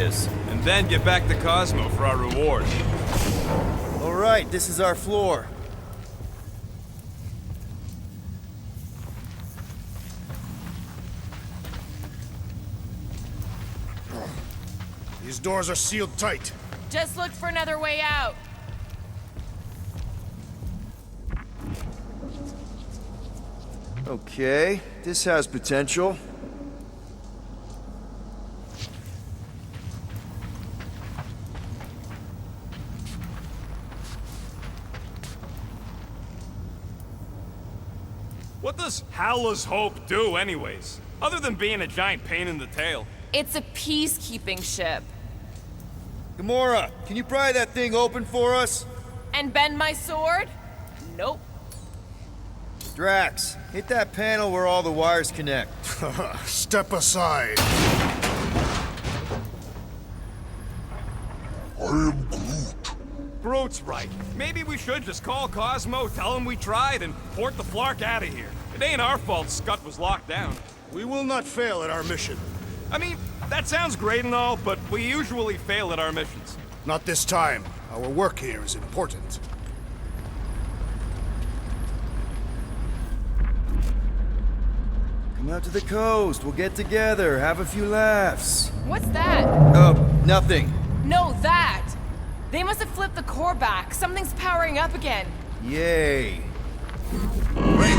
this, and then get back to Cosmo for our reward. All right, this is our floor. These doors are sealed tight. Just look for another way out. Okay, this has potential. What does Hala's Hope do anyways? Other than being a giant pain in the tail. It's a peacekeeping ship. Gamora, can you pry that thing open for us? And bend my sword? Nope. Drax, hit that panel where all the wires connect. Step aside. Groot's right. Maybe we should just call Cosmo, tell him we tried, and port the Flark out of here. It ain't our fault Scott was locked down. We will not fail at our mission. I mean, that sounds great and all, but we usually fail at our missions. Not this time. Our work here is important. Come out to the coast, we'll get together, have a few laughs. What's that? Oh, nothing. No, that! They must have flipped the core back. Something's powering up again. Yay. Great.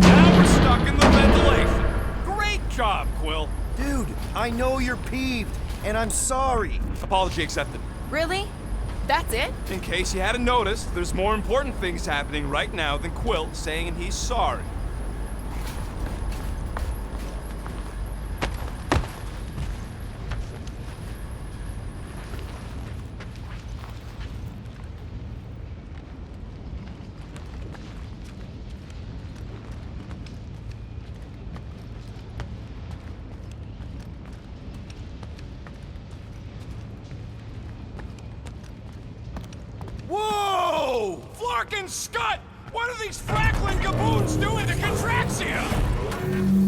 Now we're stuck in the ventilation. Great job, Quill. Dude, I know you're peeved, and I'm sorry. Apology accepted. Really? That's it? In case you hadn't noticed, there's more important things happening right now than Quill saying he's sorry. Whoa! Flark and Scott! What are these Frackling gaboons doing to Contraxia?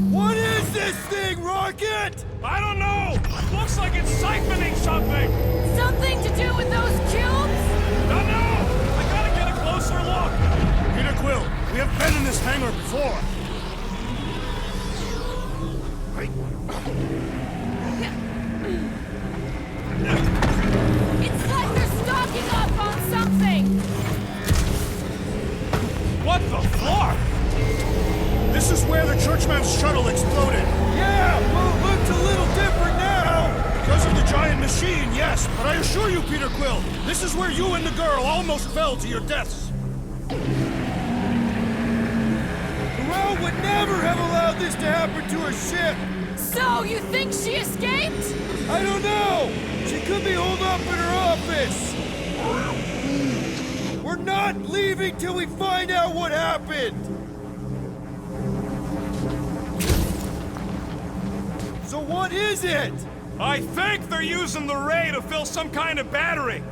What is this thing, Rocket? I don't know! Looks like it's siphoning something! Something to do with those cubes? Don't know! I gotta get a closer look! Peter Quill, we have been in this hangar before. It's like they're stocking up on something! What the Flark? This is where the Churchman's shuttle exploded. Yeah, well, it looks a little different now. Because of the giant machine, yes. But I assure you, Peter Quill, this is where you and the girl almost fell to your deaths. Corral would never have allowed this to happen to a ship. So, you think she escaped? I don't know. She could be holed up in her office. We're not leaving till we find out what happened. So what is it? I think they're using the ray to fill some kind of battery.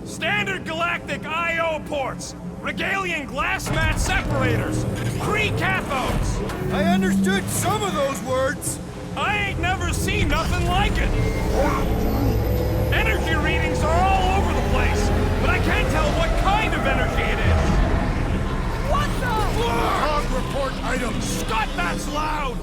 Standard galactic I.O. ports, Regalian glass mat separators, Kree cathodes. I understood some of those words. I ain't never seen nothing like it. Energy readings are all over the place, but I can't tell what kind of energy it is. What the? Log report item. Scott, that's loud!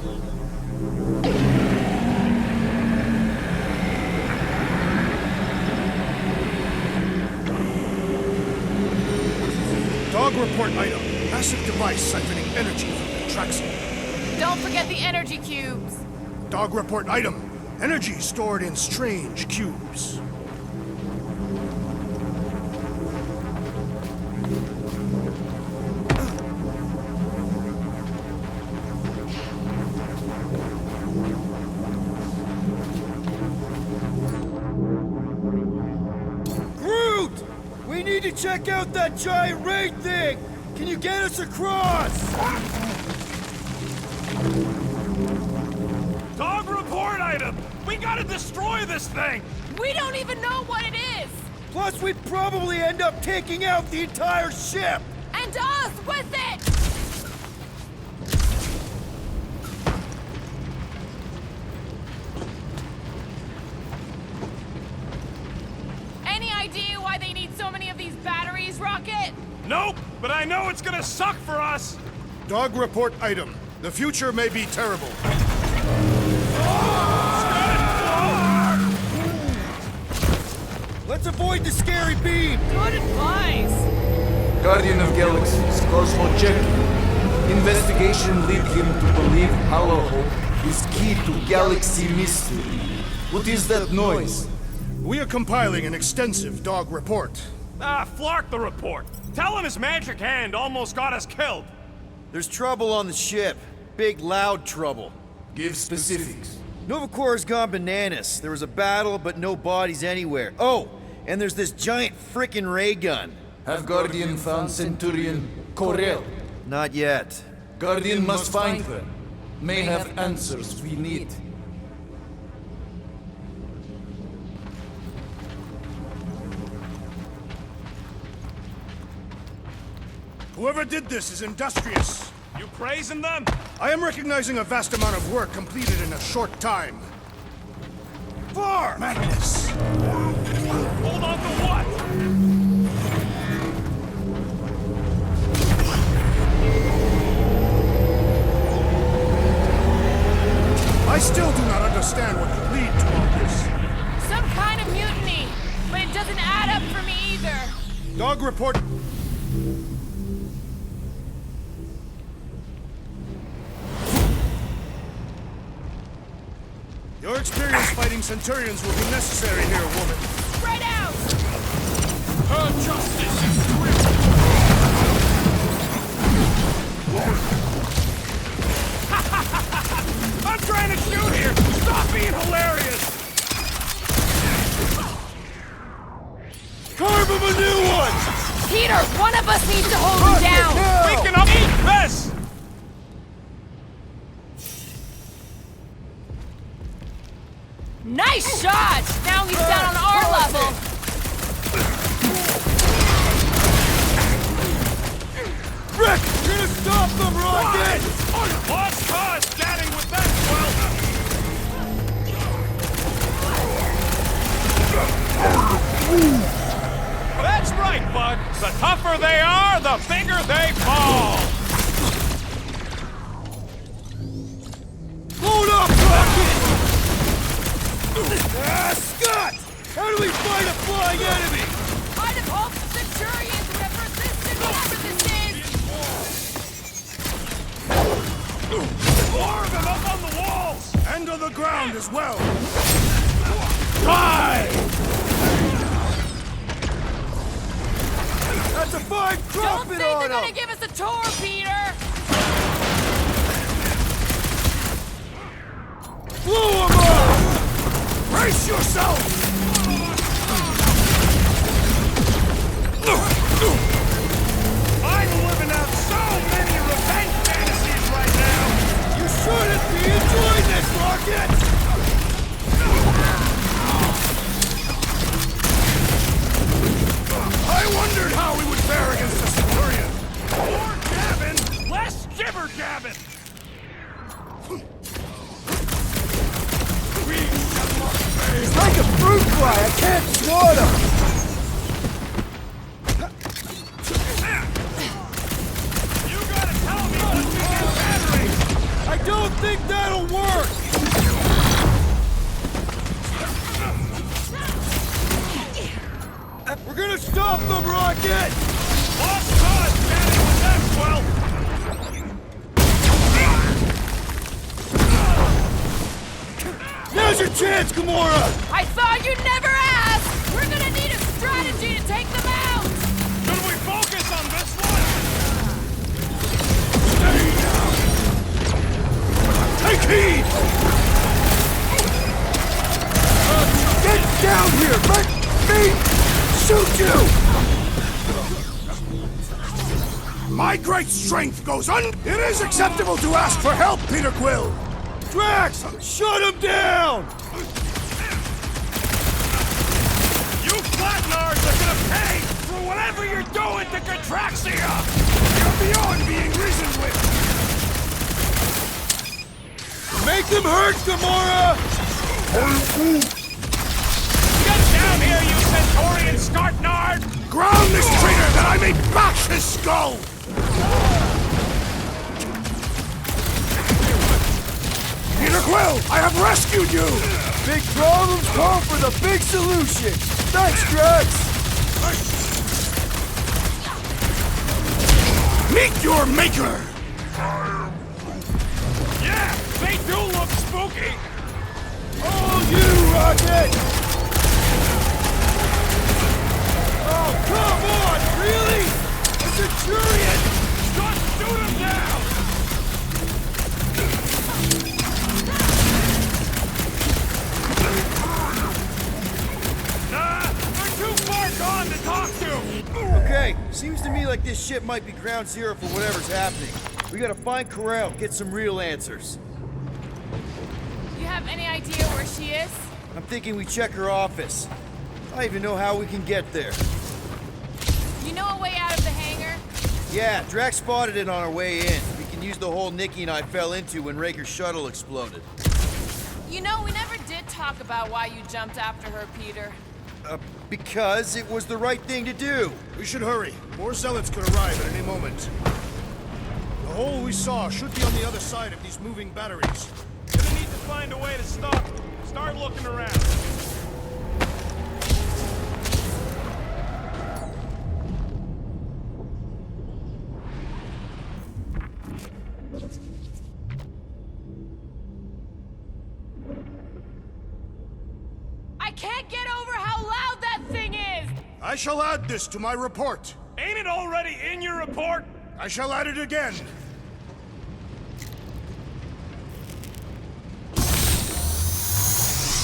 Dog report item. Massive device siphoning energy from Contraxia. Don't forget the energy cubes. Dog report item. Energy stored in strange cubes. Groot! We need to check out that giant raid thing! Can you get us across? Dog report item! We gotta destroy this thing! We don't even know what it is! Plus, we'd probably end up taking out the entire ship! And us with it! but I know it's gonna suck for us! Dog report item. The future may be terrible. Let's avoid the scary beam! Good advice. Guardian of Galaxies, Cosmo Cherky. Investigation lead him to believe Hope is key to galaxy mystery. What is that noise? We are compiling an extensive dog report. Flark the report. Tell him his magic hand almost got us killed. There's trouble on the ship. Big, loud trouble. Give specifics. Nova Corps gone bananas. There was a battle, but no bodies anywhere. Oh, and there's this giant frickin' ray gun. Have Guardian found Centurion Corel? Not yet. Guardian must find her. May have answers we need. Whoever did this is industrious. You praising them? I am recognizing a vast amount of work completed in a short time. Far! Madness! Hold on to what? I still do not understand what could lead to all this. Some kind of mutiny, but it doesn't add up for me either. Dog report. Your experience fighting Centurions will be necessary here, woman. Spread out! Her justice is swift. I'm trying to shoot here! Stop being hilarious! Carve him a new one! Peter, one of us needs to hold him down! We can up eat this! Nice shot! Now he's down on our level! Rick, you're gonna stop them, Rocket! Lost cause chatting with that swell! That's right, Bud. The tougher they are, the bigger they fall. Hold up, Rocket! Scott! How do we fight a flying enemy? I'd have hoped the Centurions would have resisted whatever this is! More of them up on the walls! And on the ground as well. Die! That's a fine Don't profit think they're on gonna him! give us a tour, Peter! Blow him up! Brace yourself! I'm living out so many revenge fantasies right now! You shouldn't be enjoying this, Rocket! I wondered how we would fare against the Centurion. More jabbing, less jibber-jabbing! He's like a fruit fly, I can't swat him! You gotta tell me once we get batteries! I don't think that'll work! We're gonna stop them, Rocket! Lost cause chatting with that swell! Now's your chance, Gamora! I thought you'd never ask! We're gonna need a strategy to take them out! Should we focus on this one? Take heed! Get down here! Let me shoot you! My great strength goes un... It is acceptable to ask for help, Peter Quill! Drax! Shut him down! You flatteners are gonna pay for whatever you're doing to Contraxia! You're beyond being reasoned with! Make them hurt, Gamora! Get down here, you Centaurian Scartnard! Ground this traitor that I may bash his skull! Peter Quill, I have rescued you! Big problems call for the big solution! Thanks, Drax! Meet your maker! Yeah, they do look spooky! All you, Rocket! Oh, come on! Really? A Centurion? Just shoot him down! Nah, they're too far gone to talk to! Okay, seems to me like this ship might be ground zero for whatever's happening. We gotta find Corel, get some real answers. You have any idea where she is? I'm thinking we check her office. I don't even know how we can get there. You know a way out of the hangar? Yeah, Drax spotted it on our way in. We can use the hole Nikki and I fell into when Raker's shuttle exploded. You know, we never did talk about why you jumped after her, Peter. Because it was the right thing to do. We should hurry. More zealots could arrive at any moment. The hole we saw should be on the other side of these moving batteries. Gonna need to find a way to stop them. Start looking around. I can't get over how loud that thing is! I shall add this to my report. Ain't it already in your report? I shall add it again.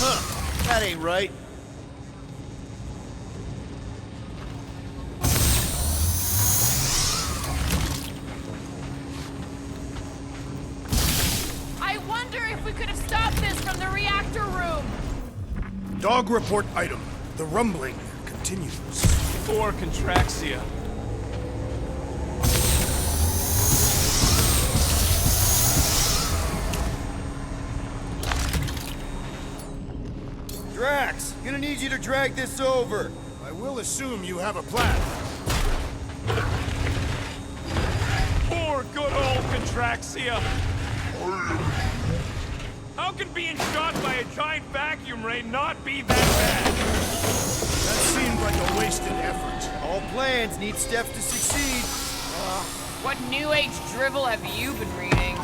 Huh, that ain't right. I wonder if we could have stopped this from the reactor room! Dog report item. The rumbling continues. Or Contraxia. Drax, gonna need you to drag this over. I will assume you have a plan. Poor good old Contraxia. How can being shot by a giant vacuum ray not be that bad? That seemed like a wasted effort. All plans need steps to succeed. What new age drivel have you been reading?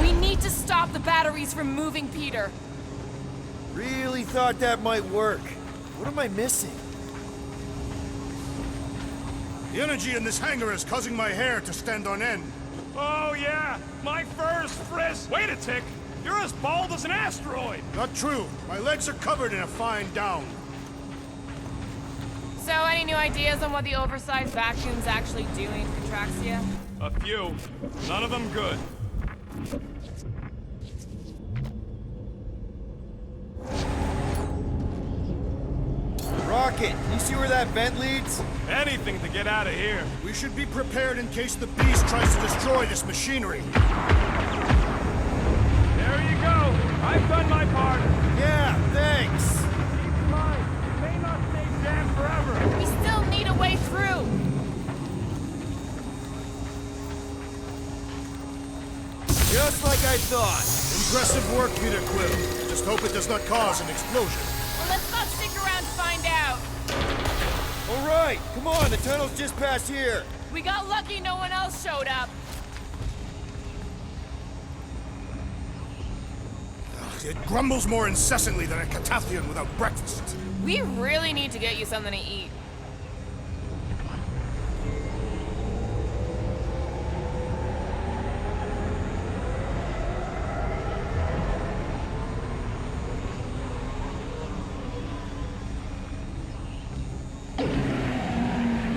We need to stop the batteries from moving, Peter. Really thought that might work. What am I missing? The energy in this hangar is causing my hair to stand on end. Oh yeah, my fur's frizz. Wait a tick. You're as bald as an asteroid. Not true. My legs are covered in a fine down. So, any new ideas on what the oversized vacuum's actually doing, Contraxia? A few. None of them good. Rocket, can you see where that vent leads? Anything to get out of here. We should be prepared in case the beast tries to destroy this machinery. There you go. I've done my part. Yeah, thanks. Keep in mind, it may not stay jammed forever. We still need a way through! Just like I thought. Impressive work, Peter Quill. Just hope it does not cause an explosion. Well, let's not stick around to find out. All right, come on, the tunnel's just past here. We got lucky no one else showed up. It grumbles more incessantly than a Catathian without breakfast. We really need to get you something to eat.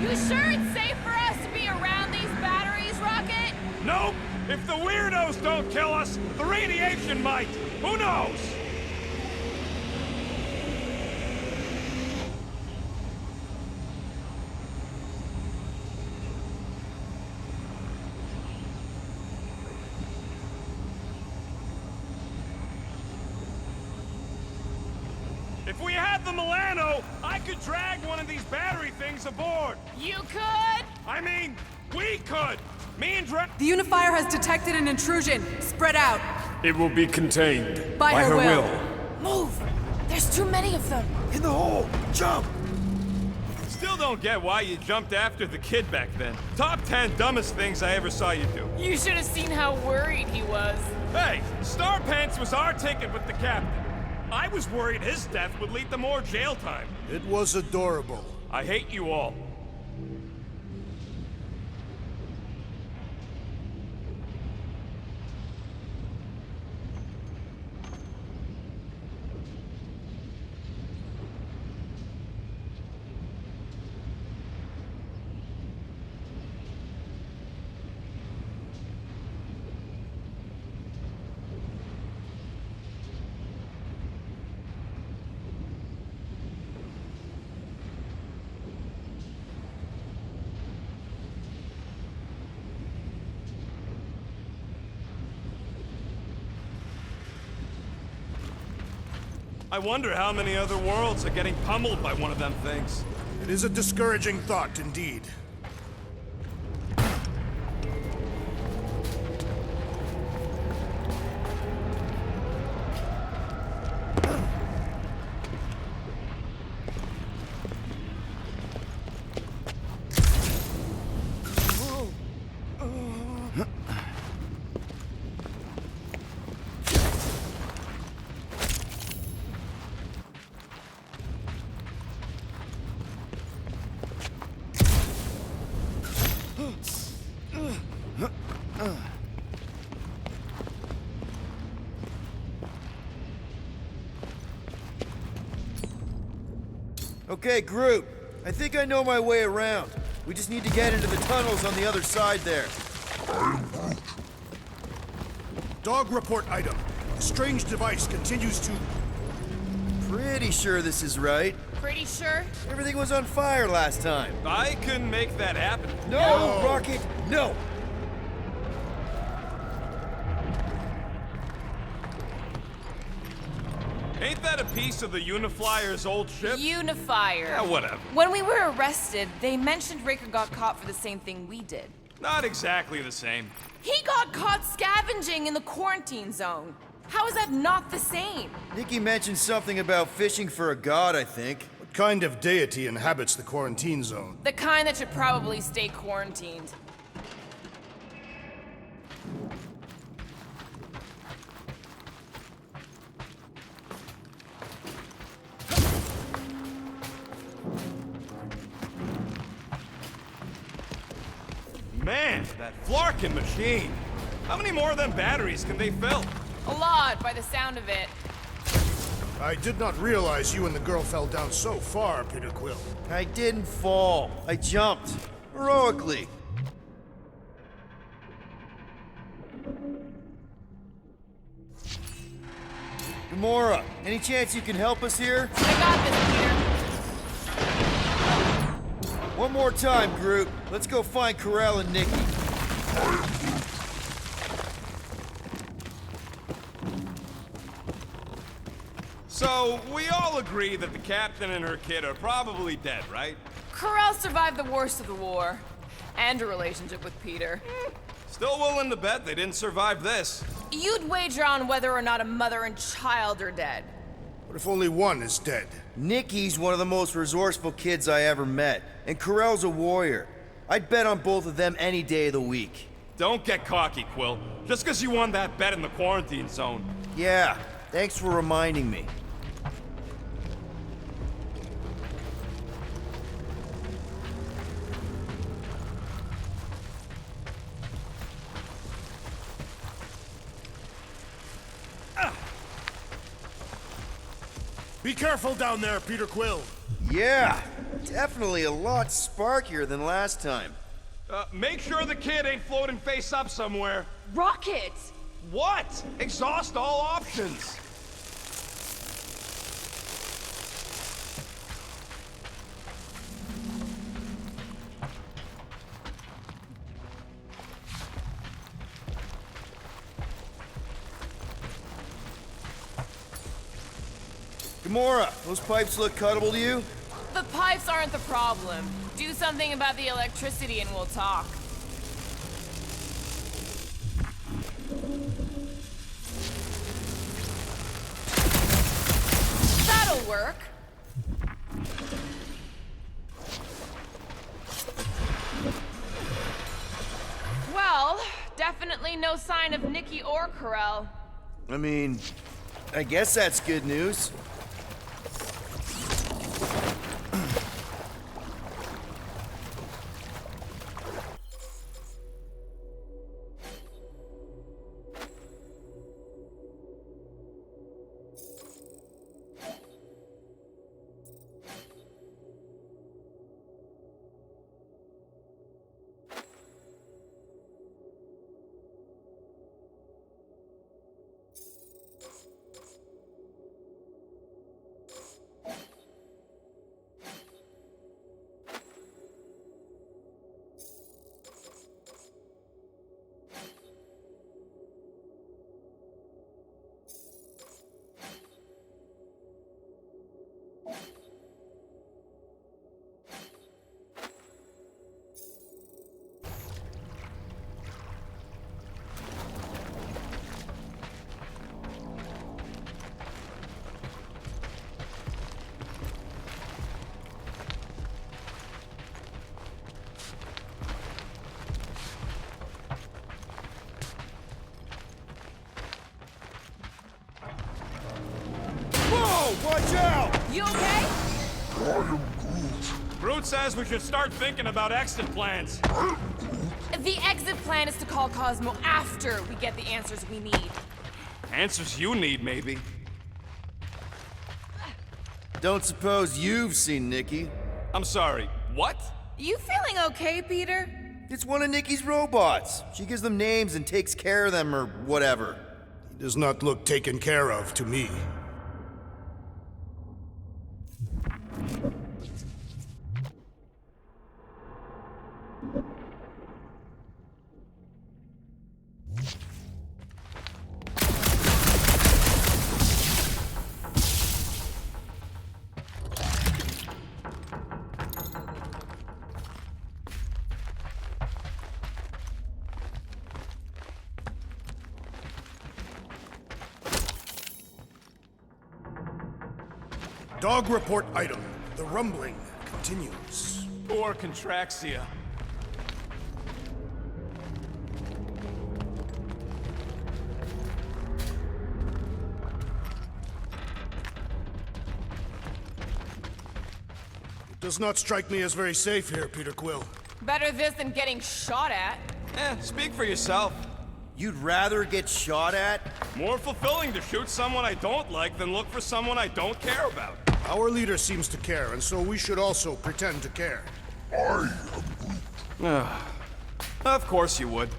You sure it's safe for us to be around these batteries, Rocket? Nope. If the weirdos don't kill us, the radiation might. Who knows? If we had had the Milano, I could drag one of these battery things aboard. You could? I mean, we could. Me and Dre... The Unifier has detected an intrusion. Spread out. It will be contained. By her will. Move! There's too many of them. In the hole! Jump! Still don't get why you jumped after the kid back then. Top 10 dumbest things I ever saw you do. You should have seen how worried he was. Hey, Star Pants was our ticket with the captain. I was worried his death would lead to more jail time. It was adorable. I hate you all. I wonder how many other worlds are getting pummeled by one of them things. It is a discouraging thought, indeed. Okay, Groot. I think I know my way around. We just need to get into the tunnels on the other side there. Dog report item. A strange device continues to... Pretty sure this is right. Pretty sure? Everything was on fire last time. I couldn't make that happen. No, Rocket, no! Ain't that a piece of the Uniflyer's old ship? Unifier. Yeah, whatever. When we were arrested, they mentioned Riker got caught for the same thing we did. Not exactly the same. He got caught scavenging in the quarantine zone. How is that not the same? Nikki mentioned something about fishing for a god, I think. What kind of deity inhabits the quarantine zone? The kind that should probably stay quarantined. Man, that Flarkin machine. How many more of them batteries can they fill? A lot, by the sound of it. I did not realize you and the girl fell down so far, Peter Quill. I didn't fall. I jumped. Heroically. Gamora, any chance you can help us here? I got this, Peter. One more time, Groot. Let's go find Karel and Nikki. So, we all agree that the captain and her kid are probably dead, right? Karel survived the worst of the war. And a relationship with Peter. Still willing to bet they didn't survive this. You'd wager on whether or not a mother and child are dead. What if only one is dead? Nikki's one of the most resourceful kids I ever met, and Karel's a warrior. I'd bet on both of them any day of the week. Don't get cocky, Quill. Just because you won that bet in the quarantine zone. Yeah, thanks for reminding me. Be careful down there, Peter Quill. Yeah, definitely a lot sparkier than last time. Make sure the kid ain't floating face up somewhere. Rocket! What? Exhaust all options. Gamora, those pipes look cuttable to you? The pipes aren't the problem. Do something about the electricity and we'll talk. That'll work. Well, definitely no sign of Nikki or Corell. I mean, I guess that's good news. Whoa, watch out! You okay? Groot says we should start thinking about exit plans. The exit plan is to call Cosmo after we get the answers we need. Answers you need, maybe. Don't suppose you've seen Nikki? I'm sorry, what? You feeling okay, Peter? It's one of Nikki's robots. She gives them names and takes care of them or whatever. He does not look taken care of to me. Dog report item. The rumbling continues. Poor Contraxia. It does not strike me as very safe here, Peter Quill. Better this than getting shot at. Speak for yourself. You'd rather get shot at? More fulfilling to shoot someone I don't like than look for someone I don't care about. Our leader seems to care, and so we should also pretend to care. Of course you would.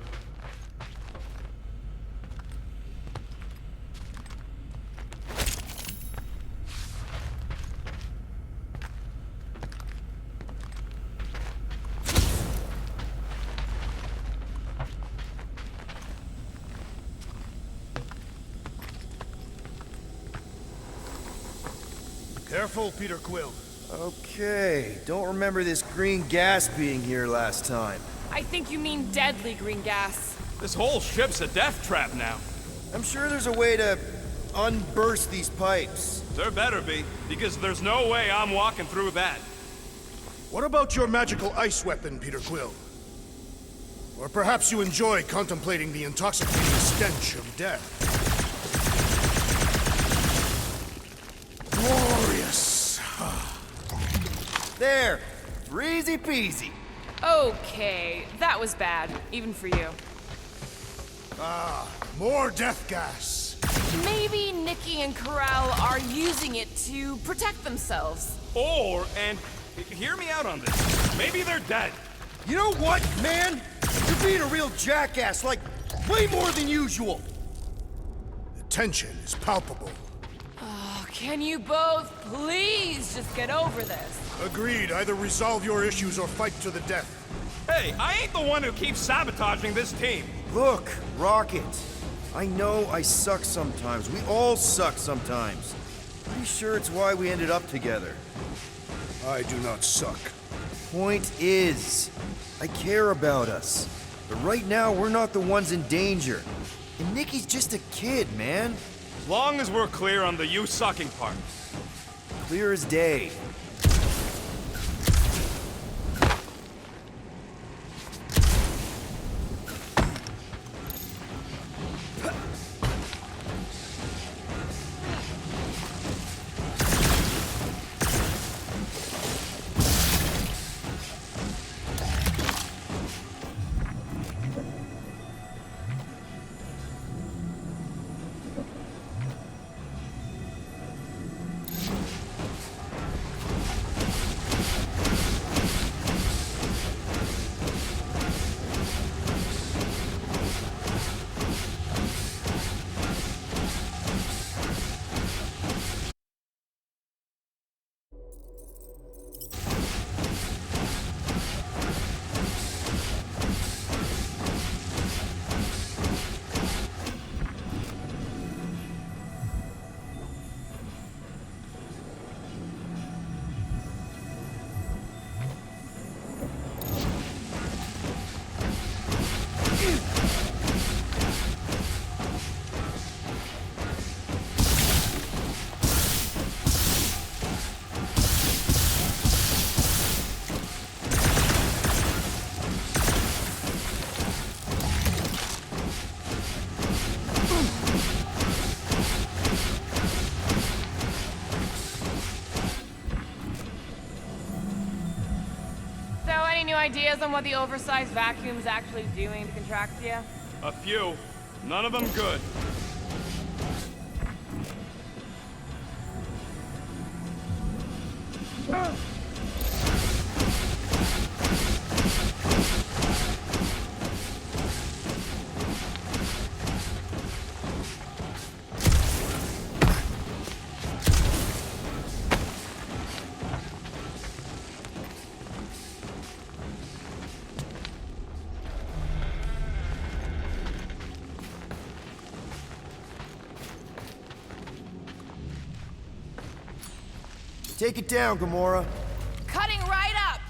Careful, Peter Quill. Okay, don't remember this green gas being here last time. I think you mean deadly green gas. This whole ship's a death trap now. I'm sure there's a way to unburst these pipes. There better be, because there's no way I'm walking through that. What about your magical ice weapon, Peter Quill? Or perhaps you enjoy contemplating the intoxicating stench of death. Glorious. There, easy peasy. Okay, that was bad, even for you. More death gas. Maybe Nikki and Corral are using it to protect themselves. Or, and hear me out on this, maybe they're dead. You know what, man? You're being a real jackass, like, way more than usual. The tension is palpable. Can you both please just get over this? Agreed. Either resolve your issues or fight to the death. Hey, I ain't the one who keeps sabotaging this team. Look, Rocket. I know I suck sometimes. We all suck sometimes. Pretty sure it's why we ended up together. I do not suck. Point is, I care about us. But right now, we're not the ones in danger. And Nikki's just a kid, man. As long as we're clear on the you sucking part. Clear as day. Any new ideas on what the oversized vacuum's actually doing to Contraxia? A few. None of them good. Take it down, Gamora. Cutting right up!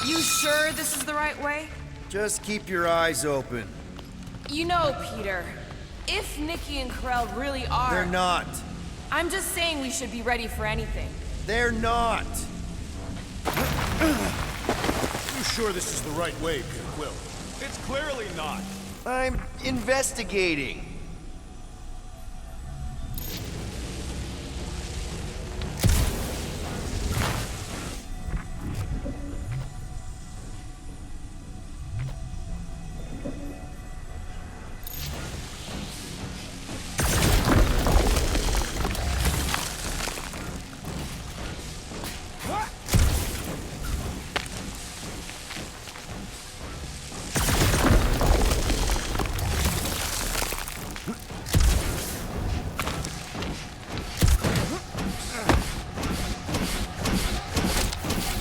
You sure this is the right way? Just keep your eyes open. You know, Peter, if Nikki and Karel really are... They're not. I'm just saying we should be ready for anything. They're not. You sure this is the right way, Peter Quill? It's clearly not. I'm investigating.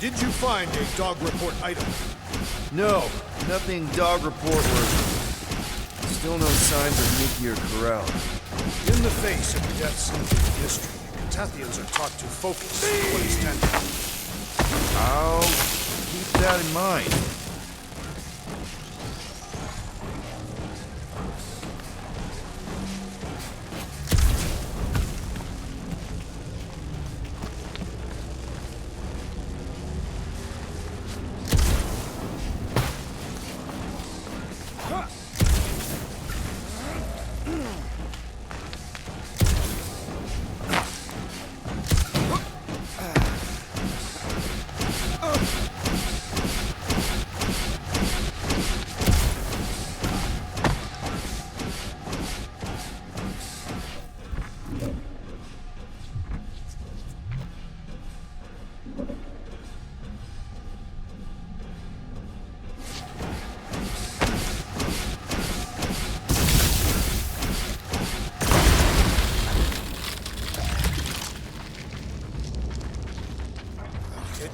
Did you find a dog report item? No, nothing dog report worthy. Still no signs of Nikki or Karel. In the face of deaths in the history, Catathians are taught to focus on what is tangible. I'll keep that in mind.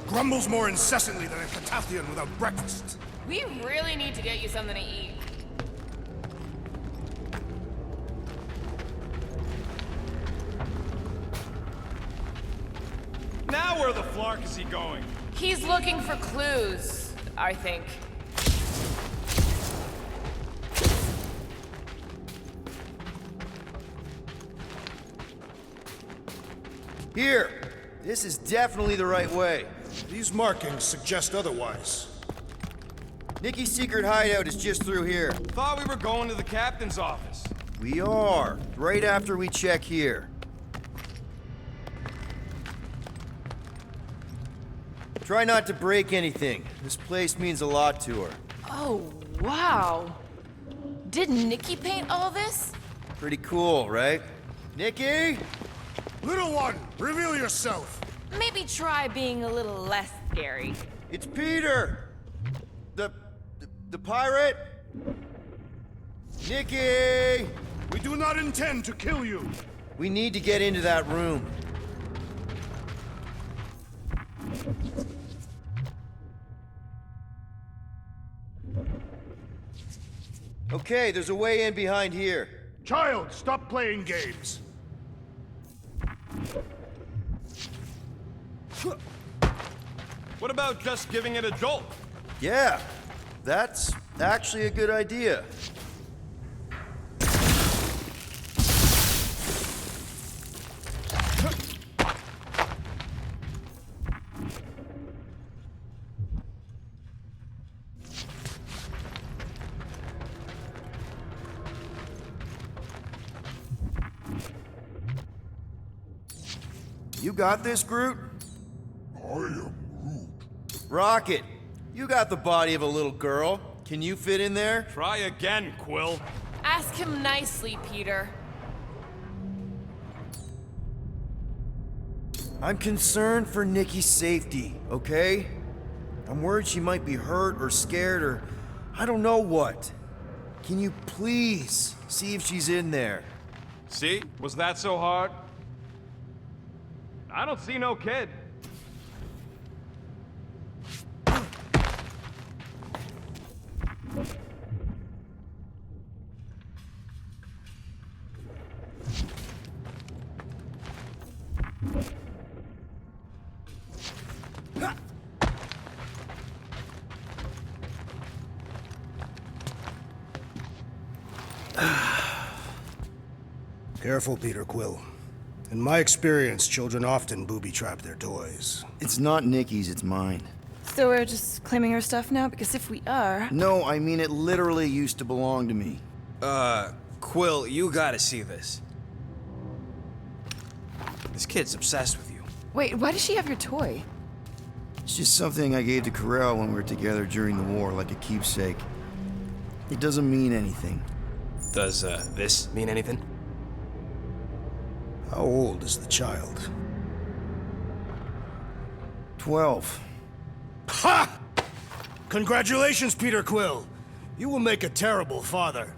Grumbles more incessantly than a Catathian without breakfast. We really need to get you something to eat. Now where the flark is he going? He's looking for clues, I think. Here! This is definitely the right way. These markings suggest otherwise. Nikki's secret hideout is just through here. Thought we were going to the captain's office. We are, right after we check here. Try not to break anything. This place means a lot to her. Oh, wow. Did Nikki paint all this? Pretty cool, right? Nikki? Little one, reveal yourself! Maybe try being a little less scary. It's Peter! The pirate? Nikki! We do not intend to kill you! We need to get into that room. Okay, there's a way in behind here. Child, stop playing games! What about just giving it a jolt? Yeah, that's actually a good idea. You got this, Groot? I am Groot. Rocket, you got the body of a little girl. Can you fit in there? Try again, Quill. Ask him nicely, Peter. I'm concerned for Nikki's safety, okay? I'm worried she might be hurt or scared or I don't know what. Can you please see if she's in there? See? Was that so hard? I don't see no kid. Careful, Peter Quill. In my experience, children often booby-trap their toys. It's not Nikki's, it's mine. So we're just claiming her stuff now? Because if we are... No, I mean it literally used to belong to me. Quill, you gotta see this. This kid's obsessed with you. Wait, why does she have your toy? It's just something I gave to Corel when we were together during the war, like a keepsake. It doesn't mean anything. Does, this mean anything? How old is the child? 12. Ha! Congratulations, Peter Quill. You will make a terrible father.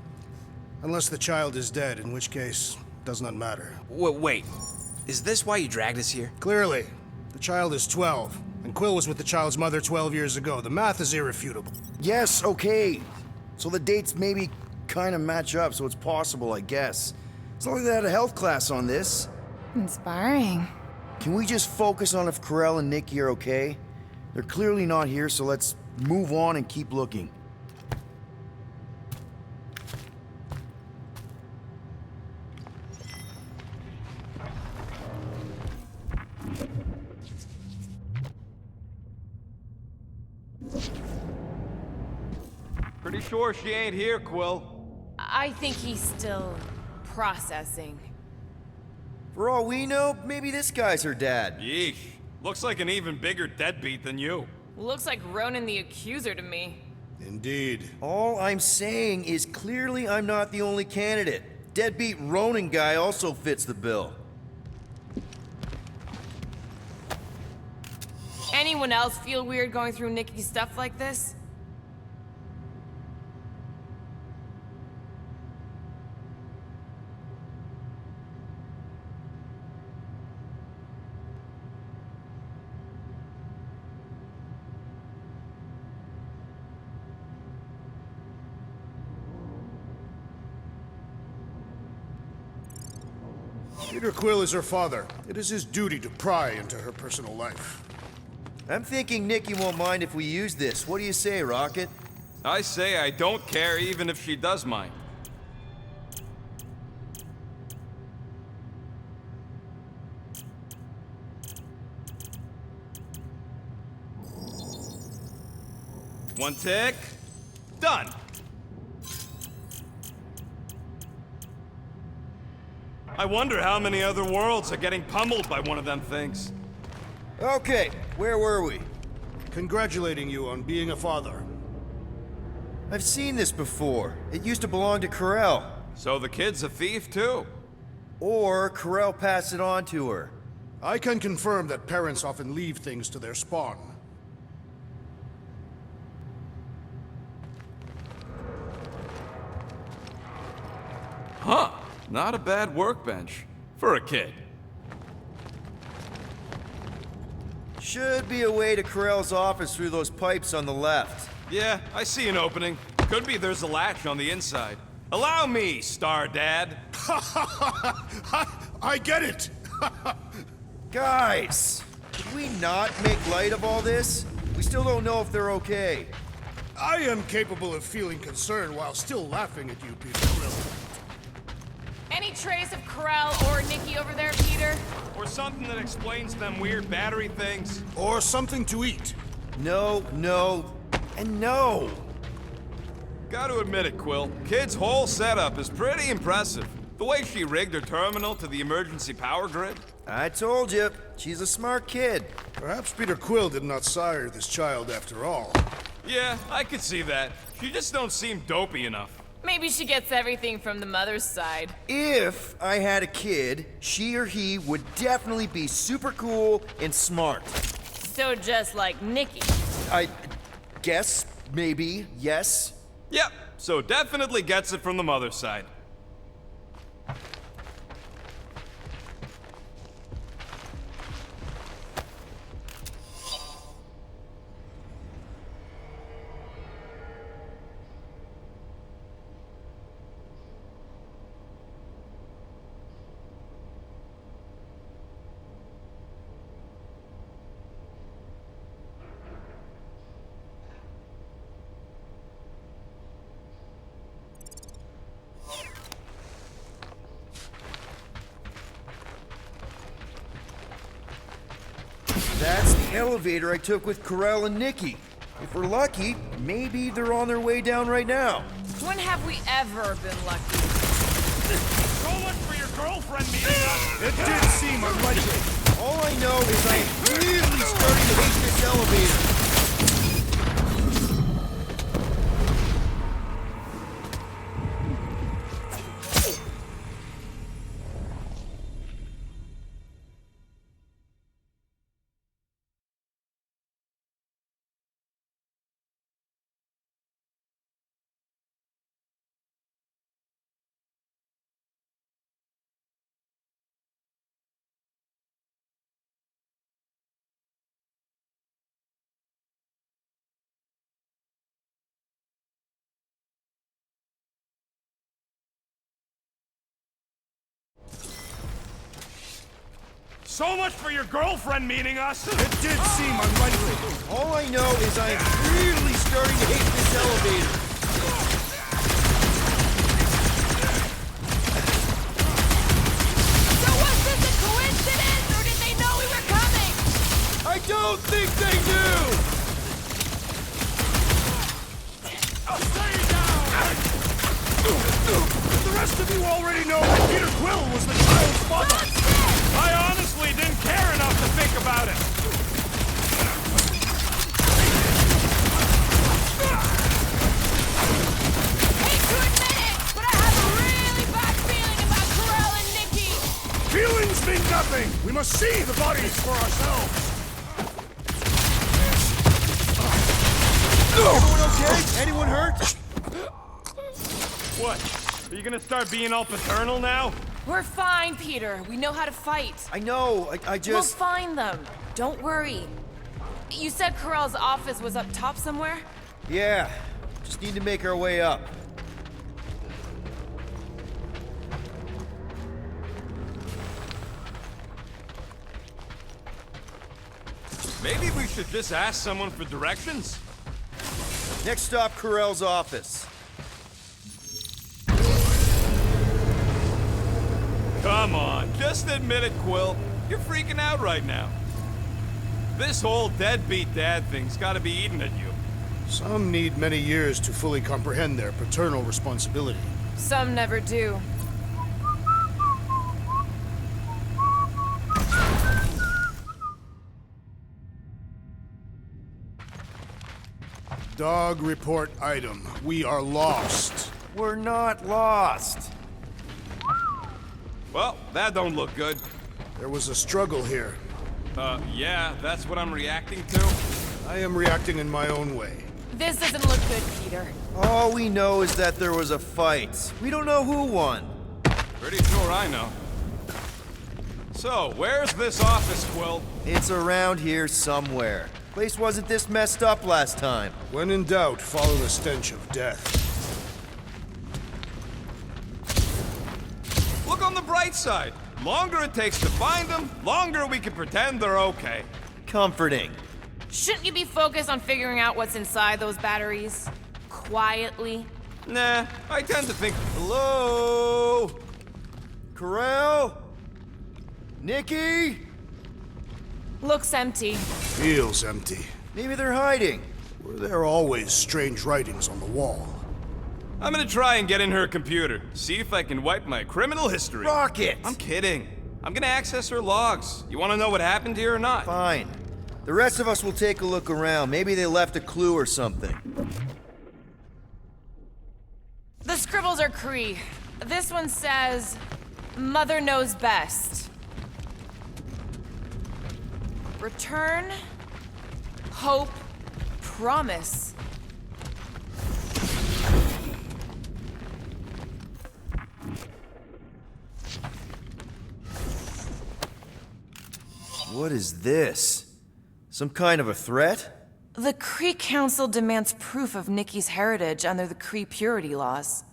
Unless the child is dead, in which case, does not matter. Wait. Is this why you dragged us here? Clearly, the child is 12, and Quill was with the child's mother 12 years ago. The math is irrefutable. Yes, okay. So the dates maybe kind of match up, so it's possible, I guess. It's not like they had a health class on this. Inspiring. Can we just focus on if Corel and Nikki are okay? They're clearly not here, so let's move on and keep looking. Pretty sure she ain't here, Quill. I think he's still processing. For all we know, maybe this guy's her dad. Yeesh. Looks like an even bigger deadbeat than you. Looks like Ronan the Accuser to me. Indeed. All I'm saying is clearly I'm not the only candidate. Deadbeat Ronin guy also fits the bill. Anyone else feel weird going through Nikki's stuff like this? Peter Quill is her father. It is his duty to pry into her personal life. I'm thinking Nikki won't mind if we use this. What do you say, Rocket? I say I don't care even if she does mind. One tick. Done. I wonder how many other worlds are getting pummeled by one of them things. Okay, where were we? Congratulating you on being a father. I've seen this before. It used to belong to Corel. So the kid's a thief too. Or Corel passed it on to her. I can confirm that parents often leave things to their spawn. Huh. Not a bad workbench. For a kid. Should be a way to Corel's office through those pipes on the left. Yeah, I see an opening. Could be there's a latch on the inside. Allow me, Star Dad. I get it! Guys, could we not make light of all this? We still don't know if they're okay. I am capable of feeling concern while still laughing at you, Peter Quill. Any trace of Corel or Nikki over there, Peter? Or something that explains them weird battery things. Or something to eat. No, no, and no. Gotta admit it, Quill. Kid's whole setup is pretty impressive. The way she rigged her terminal to the emergency power grid. I told you, she's a smart kid. Perhaps Peter Quill did not sire this child after all. Yeah, I could see that. She just don't seem dopey enough. Maybe she gets everything from the mother's side. If I had a kid, she or he would definitely be super cool and smart. So just like Nikki. I guess, maybe, yes. Yep, so definitely gets it from the mother's side. That's the elevator I took with Corel and Nikki. If we're lucky, maybe they're on their way down right now. When have we ever been lucky? So much for your girlfriend meeting us! It did seem unlikely. All I know is I am really starting to hate this elevator. So much for your girlfriend meeting us! It did seem unlikely. All I know is I am really starting to hate this elevator. So was this a coincidence, or did they know we were coming? I don't think they do! Stay down! The rest of you already know that Peter Quill was the child's father. I honestly didn't care enough to think about it. Hate to admit it, but I have a really bad feeling about Corel and Nikki. Feelings mean nothing. We must see the bodies for ourselves. Everyone okay? Anyone hurt? What? Are you gonna start being all paternal now? We're fine, Peter. We know how to fight. I know, I We'll just... find them. Don't worry. You said Corel's office was up top somewhere? Yeah, just need to make our way up. Maybe we should just ask someone for directions? Next stop, Corell's office. Come on, just admit it, Quill. You're freaking out right now. This whole deadbeat dad thing's gotta be eating at you. Some need many years to fully comprehend their paternal responsibility. Some never do. Dog report item. We are lost. We're not lost. Well, that don't look good. There was a struggle here. Yeah, that's what I'm reacting to. I am reacting in my own way. This doesn't look good, Peter. All we know is that there was a fight. We don't know who won. Pretty sure I know. So, where's this office, Quill? It's around here somewhere. Place wasn't this messed up last time. When in doubt, follow the stench of death. Look on the bright side. Longer it takes to find them, longer we can pretend they're okay. Comforting. Shouldn't you be focused on figuring out what's inside those batteries? Quietly? Nah, I tend to think, hello? Corell? Nikki? Looks empty. Feels empty. Maybe they're hiding. Were there always strange writings on the wall? I'm gonna try and get in her computer, see if I can wipe my criminal history. Rocket! I'm kidding. I'm gonna access her logs. You wanna know what happened here or not? Fine. The rest of us will take a look around. Maybe they left a clue or something. The scribbles are Cree. This one says, Mother knows best. Return, hope, promise. What is this? Some kind of a threat? The Cree Council demands proof of Nikki's heritage under the Cree purity laws.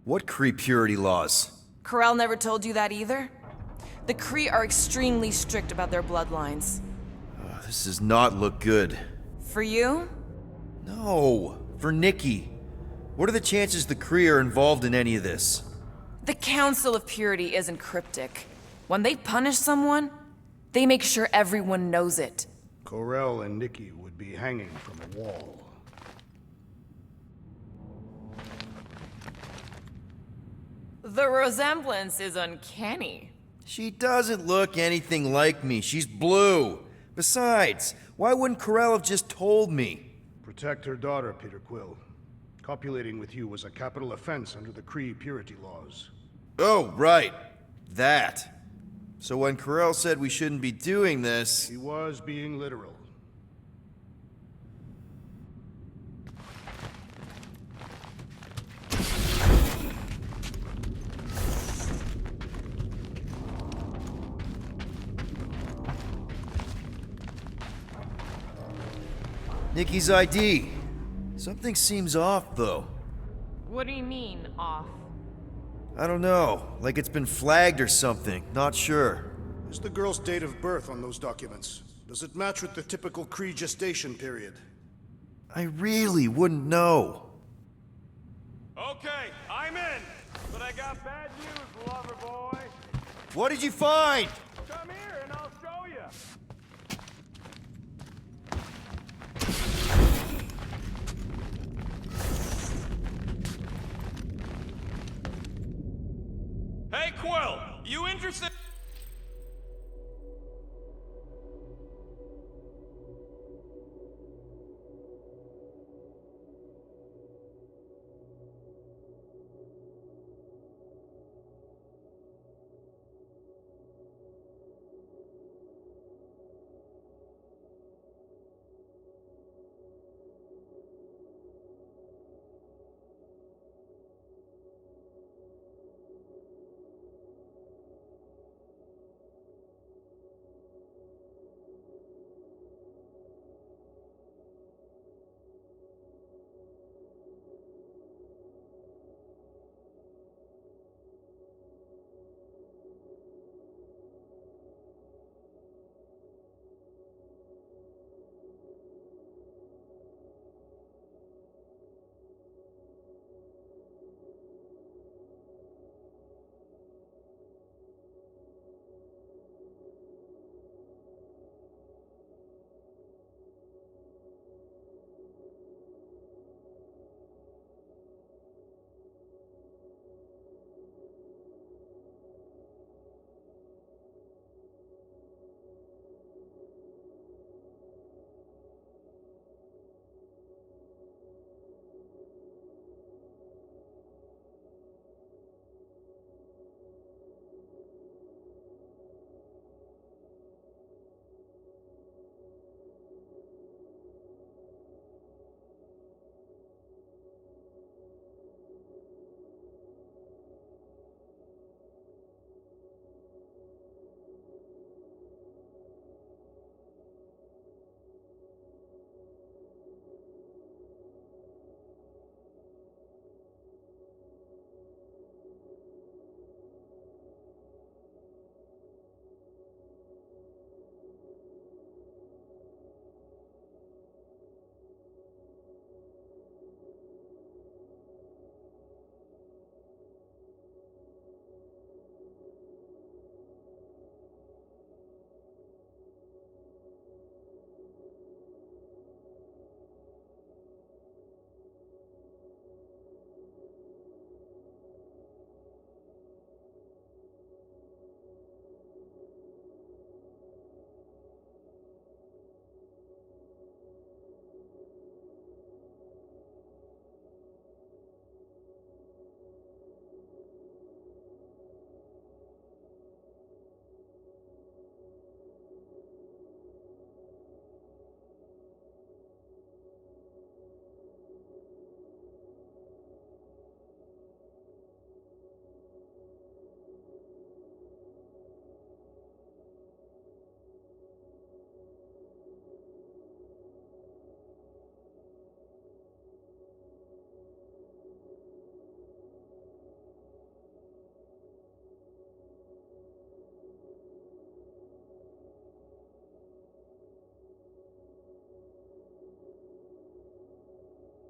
What Cree purity laws? Corell never told you that either? The Cree are extremely strict about their bloodlines. This does not look good. For you? No, for Nikki. What are the chances the Cree are involved in any of this? The Council of Purity isn't cryptic. When they punish someone, they make sure everyone knows it. Corell and Nikki would be hanging from a wall. The resemblance is uncanny. She doesn't look anything like me. She's blue. Besides, why wouldn't Corell have just told me? Protect her daughter, Peter Quill. Copulating with you was a capital offense under the Cree purity laws. Oh, right. That. So when Corell said we shouldn't be doing this... He was being literal. Nikki's ID. Something seems off, though. What do you mean, off? I don't know. Like it's been flagged or something. Not sure. Is the girl's date of birth on those documents? Does it match with the typical Cree gestation period? I really wouldn't know. Okay, I'm in. But I got bad news, lover boy. What did you find? Come here and I'll show you. Hey, Quill, you interested?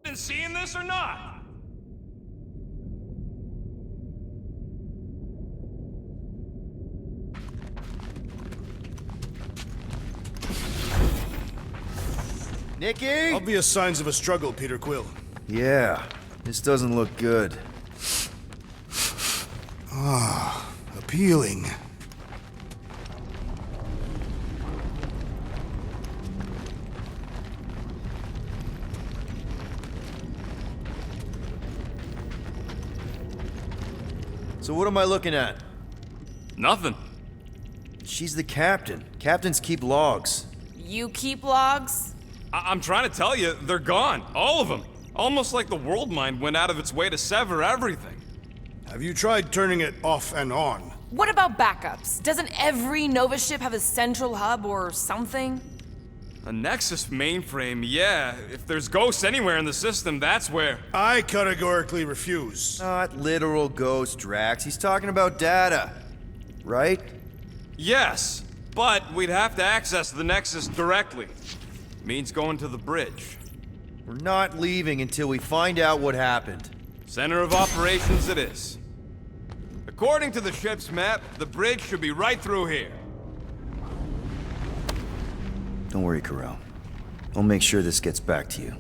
been seeing this or not? Nikki? Obvious signs of a struggle, Peter Quill. Yeah, this doesn't look good. Appealing. So what am I looking at? Nothing. She's the captain. Captains keep logs. You keep logs? I'm trying to tell you, they're gone. All of them. Almost like the world mind went out of its way to sever everything. Have you tried turning it off and on? What about backups? Doesn't every Nova ship have a central hub or something? A Nexus mainframe, yeah. If there's ghosts anywhere in the system, that's where. I categorically refuse. Not literal ghost, Drax. He's talking about data. Right? Yes, but we'd have to access the Nexus directly. Means going to the bridge. We're not leaving until we find out what happened. Center of operations it is. According to the ship's map, the bridge should be right through here. Don't worry, Carell. I'll make sure this gets back to you.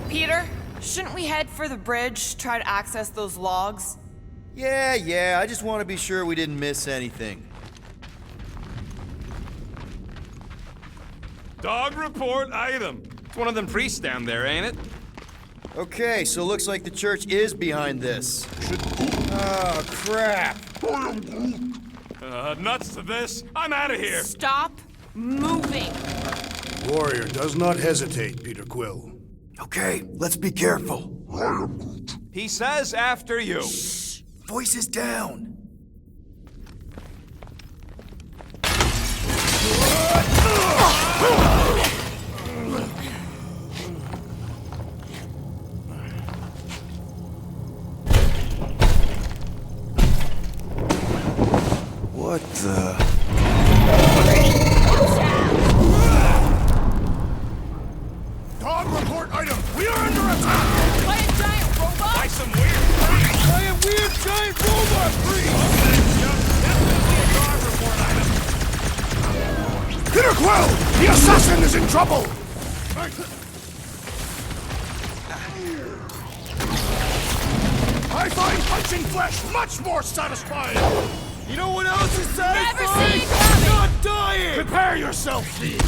Peter, shouldn't we head for the bridge, try to access those logs? Yeah, I just want to be sure we didn't miss anything. Dog report item. It's one of them priests down there, ain't it? Okay, so looks like the church is behind this. Oh, crap. Nuts to this. I'm out of here. Stop moving. Warrior does not hesitate, Peter Quill. Okay, let's be careful. He says after you. Voices down. What the? Dog report item! We are under attack! By a giant robot? By some weird freak. By a weird giant robot freak! Definitely a dog report item. Peter Quill! The assassin is in trouble! I find punching flesh much more satisfying! You know what else is Never satisfying? see it coming! Not dying! Prepare yourself, thief!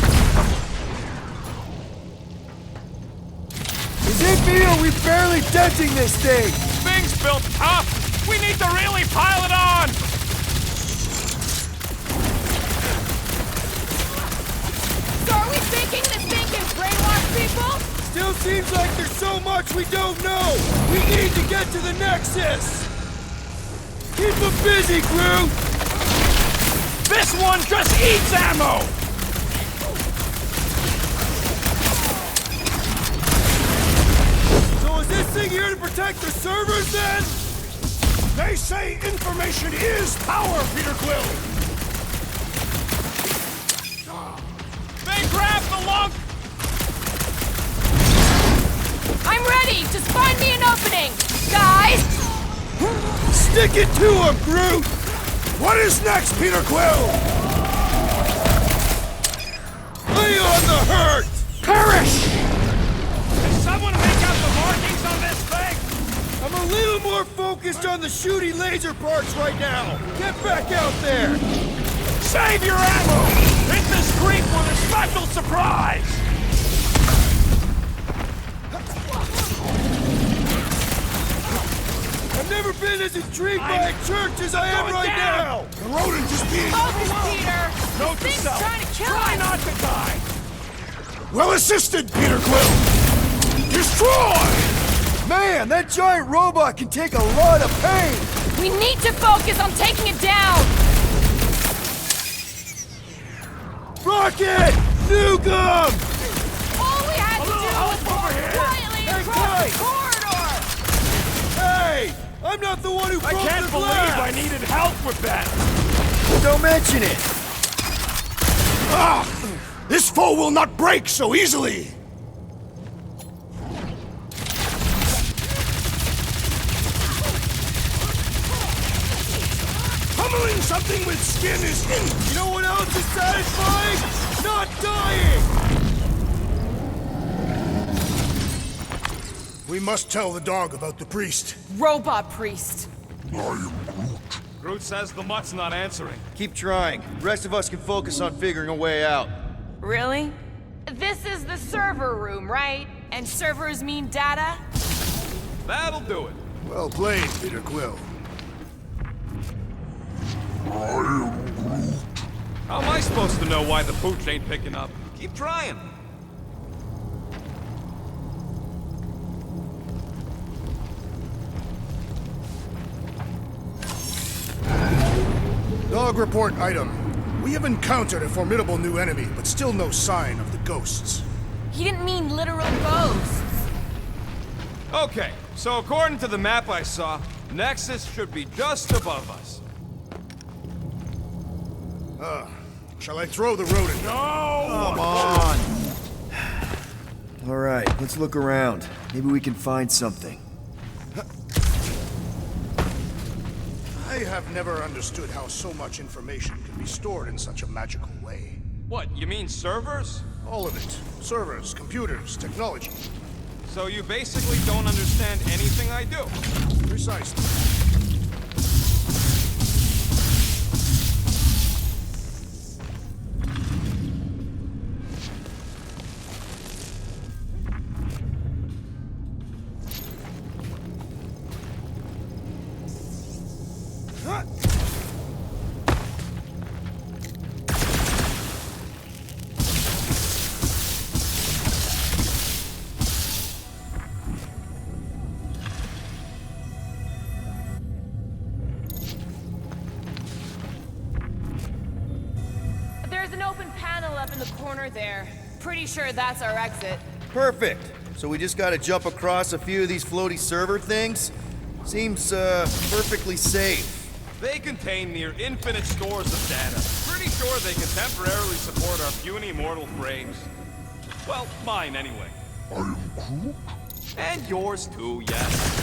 Is it me or are we barely denting this thing? Thing's built tough. We need to really pile it on. So are we thinking this thing can brainwash people? Still seems like there's so much we don't know. We need to get to the Nexus. Keep them busy, crew. This one just eats ammo. So is this thing here to protect the servers then? They say information is power, Peter Quill! They grabbed the log. I'm ready! Just find me an opening! Guys! Stick it to him, Groot! What is next, Peter Quill? Lay on the hurt! Perish! Can someone make out the markings on this thing? I'm a little more focused on the shooty laser parts right now. Get back out there! Save your ammo. Hit this creep with a special surprise. I've never been as intrigued by a church as I am Going right down. now! The rodent is being... Focus, Peter! Note to This thing's self. trying to kill Try us! not to die. Well assisted, Peter Quill! Destroy! Man, that giant robot can take a lot of pain! We need to focus on taking it down! Rocket! Nukem! All we had to do was walk quietly across the corridor! Hey! I'm not the one who I broke can't the believe glass! I needed help with that. Don't mention it! This foe will not break so easily! Pummeling something with skin is in... You know what else is satisfying? Not dying! We must tell the dog about the priest. Robot priest. I am Groot. Groot says the mutt's not answering. Keep trying. The rest of us can focus on figuring a way out. Really? This is the server room, right? And servers mean data? That'll do it. Well played, Peter Quill. I am Groot. How am I supposed to know why the pooch ain't picking up? Keep trying. Dog report item. We have encountered a formidable new enemy, but still no sign of the ghosts. He didn't mean literal ghosts. Okay, so according to the map I saw, Nexus should be just above us. Shall I throw the rodent? Come on! Alright, let's look around. Maybe we can find something. I have never understood how so much information can be stored in such a magical way. What, you mean servers? All of it. Servers, computers, technology. So you basically don't understand anything I do? Precisely. There's an open panel up in the corner there. Pretty sure that's our exit. Perfect! So we just gotta jump across a few of these floaty server things? Seems, perfectly safe. They contain near infinite stores of data. Pretty sure they can temporarily support our puny mortal frames. Well, mine anyway. I am Groot. And yours too, yes.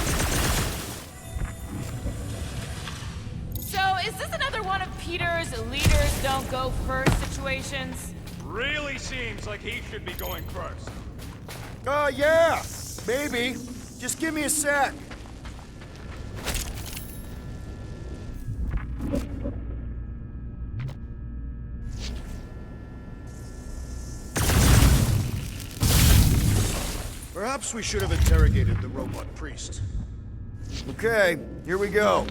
So, is this another one of Peter's leaders don't go first situations? Really seems like he should be going first. Yeah! Maybe. Just give me a sec. Perhaps we should have interrogated the robot priest. Okay, here we go.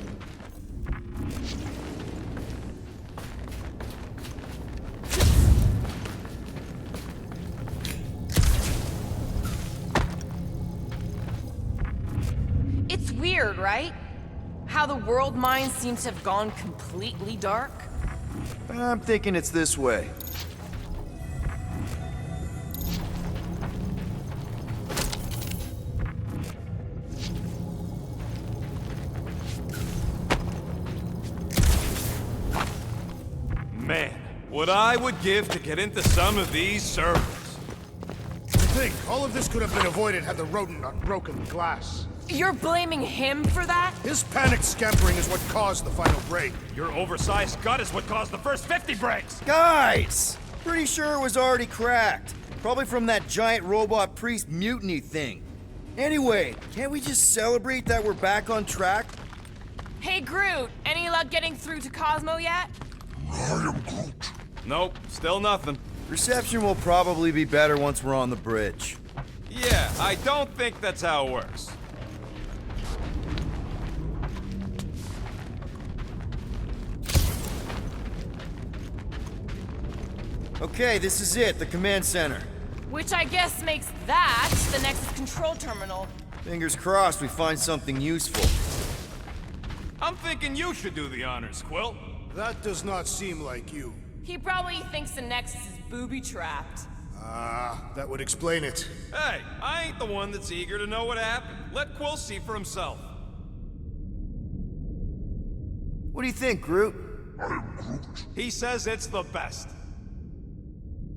It's weird, right? How the world mind seems to have gone completely dark. I'm thinking it's this way. Man, what I would give to get into some of these servers. To think, all of this could have been avoided had the rodent not broken the glass. You're blaming him for that? His panicked scampering is what caused the final break. Your oversized gut is what caused the first 50 breaks. Guys! Pretty sure it was already cracked. Probably from that giant robot priest mutiny thing. Anyway, can't we just celebrate that we're back on track? Hey, Groot, any luck getting through to Cosmo yet? I am Groot. Nope, still nothing. Reception will probably be better once we're on the bridge. Yeah, I don't think that's how it works. Okay, this is it, the command center. Which I guess makes that the Nexus control terminal. Fingers crossed we find something useful. I'm thinking you should do the honors, Quill. That does not seem like you. He probably thinks the Nexus is booby-trapped. That would explain it. Hey, I ain't the one that's eager to know what happened. Let Quill see for himself. What do you think, Groot? I am Groot. He says it's the best.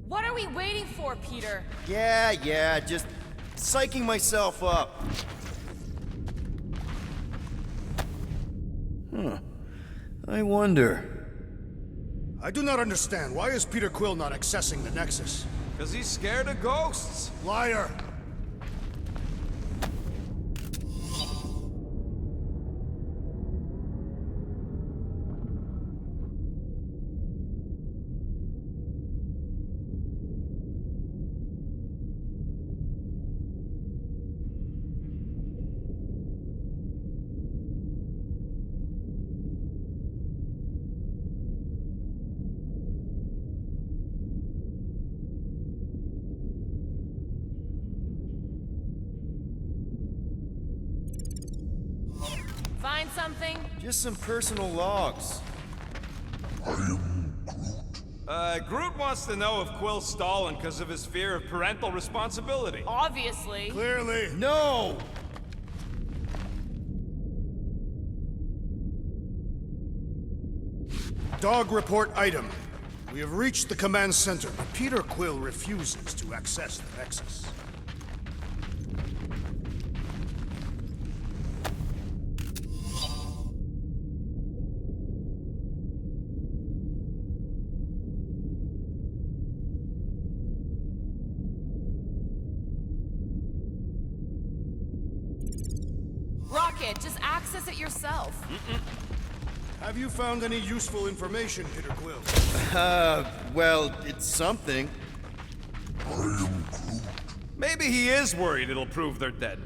What are we waiting for, Peter? Yeah, just psyching myself up. I wonder. I do not understand. Why is Peter Quill not accessing the Nexus? Because he's scared of ghosts. Liar! Find something? Just some personal logs. I am Groot. Groot wants to know if Quill's stalling because of his fear of parental responsibility. Obviously. Clearly. No! Dog report item. We have reached the command center, but Peter Quill refuses to access the Nexus. Rocket, just access it yourself. Have you found any useful information, Peter Quill? Well, it's something. I am Groot. Maybe he is worried it'll prove they're dead.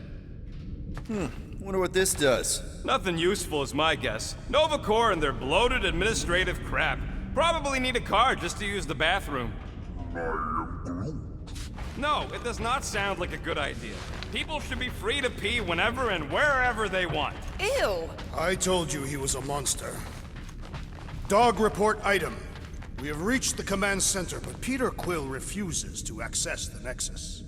Wonder what this does. Nothing useful is my guess. Nova Corps and their bloated administrative crap. Probably need a card just to use the bathroom. I am Groot. No, it does not sound like a good idea. People should be free to pee whenever and wherever they want. Ew. I told you he was a monster. Dog report item. We have reached the command center, but Peter Quill refuses to access the Nexus.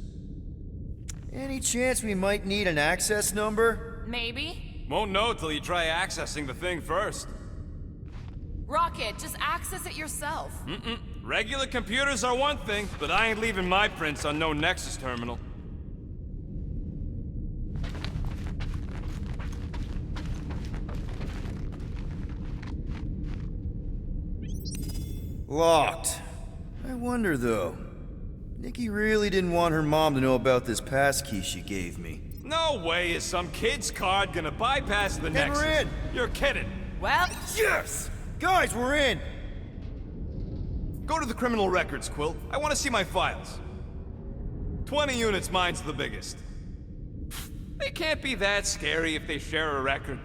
Any chance we might need an access number? Maybe? Won't know till you try accessing the thing first. Rocket, just access it yourself. Regular computers are one thing, but I ain't leaving my prints on no Nexus terminal. Locked. I wonder though. Nikki really didn't want her mom to know about this passkey she gave me. No way is some kid's card gonna bypass the Nexus. we're in. You're kidding. Well, Yes! Guys, we're in! Go to the criminal records, Quill. I want to see my files. 20 units, mine's the biggest. They can't be that scary if they share a record.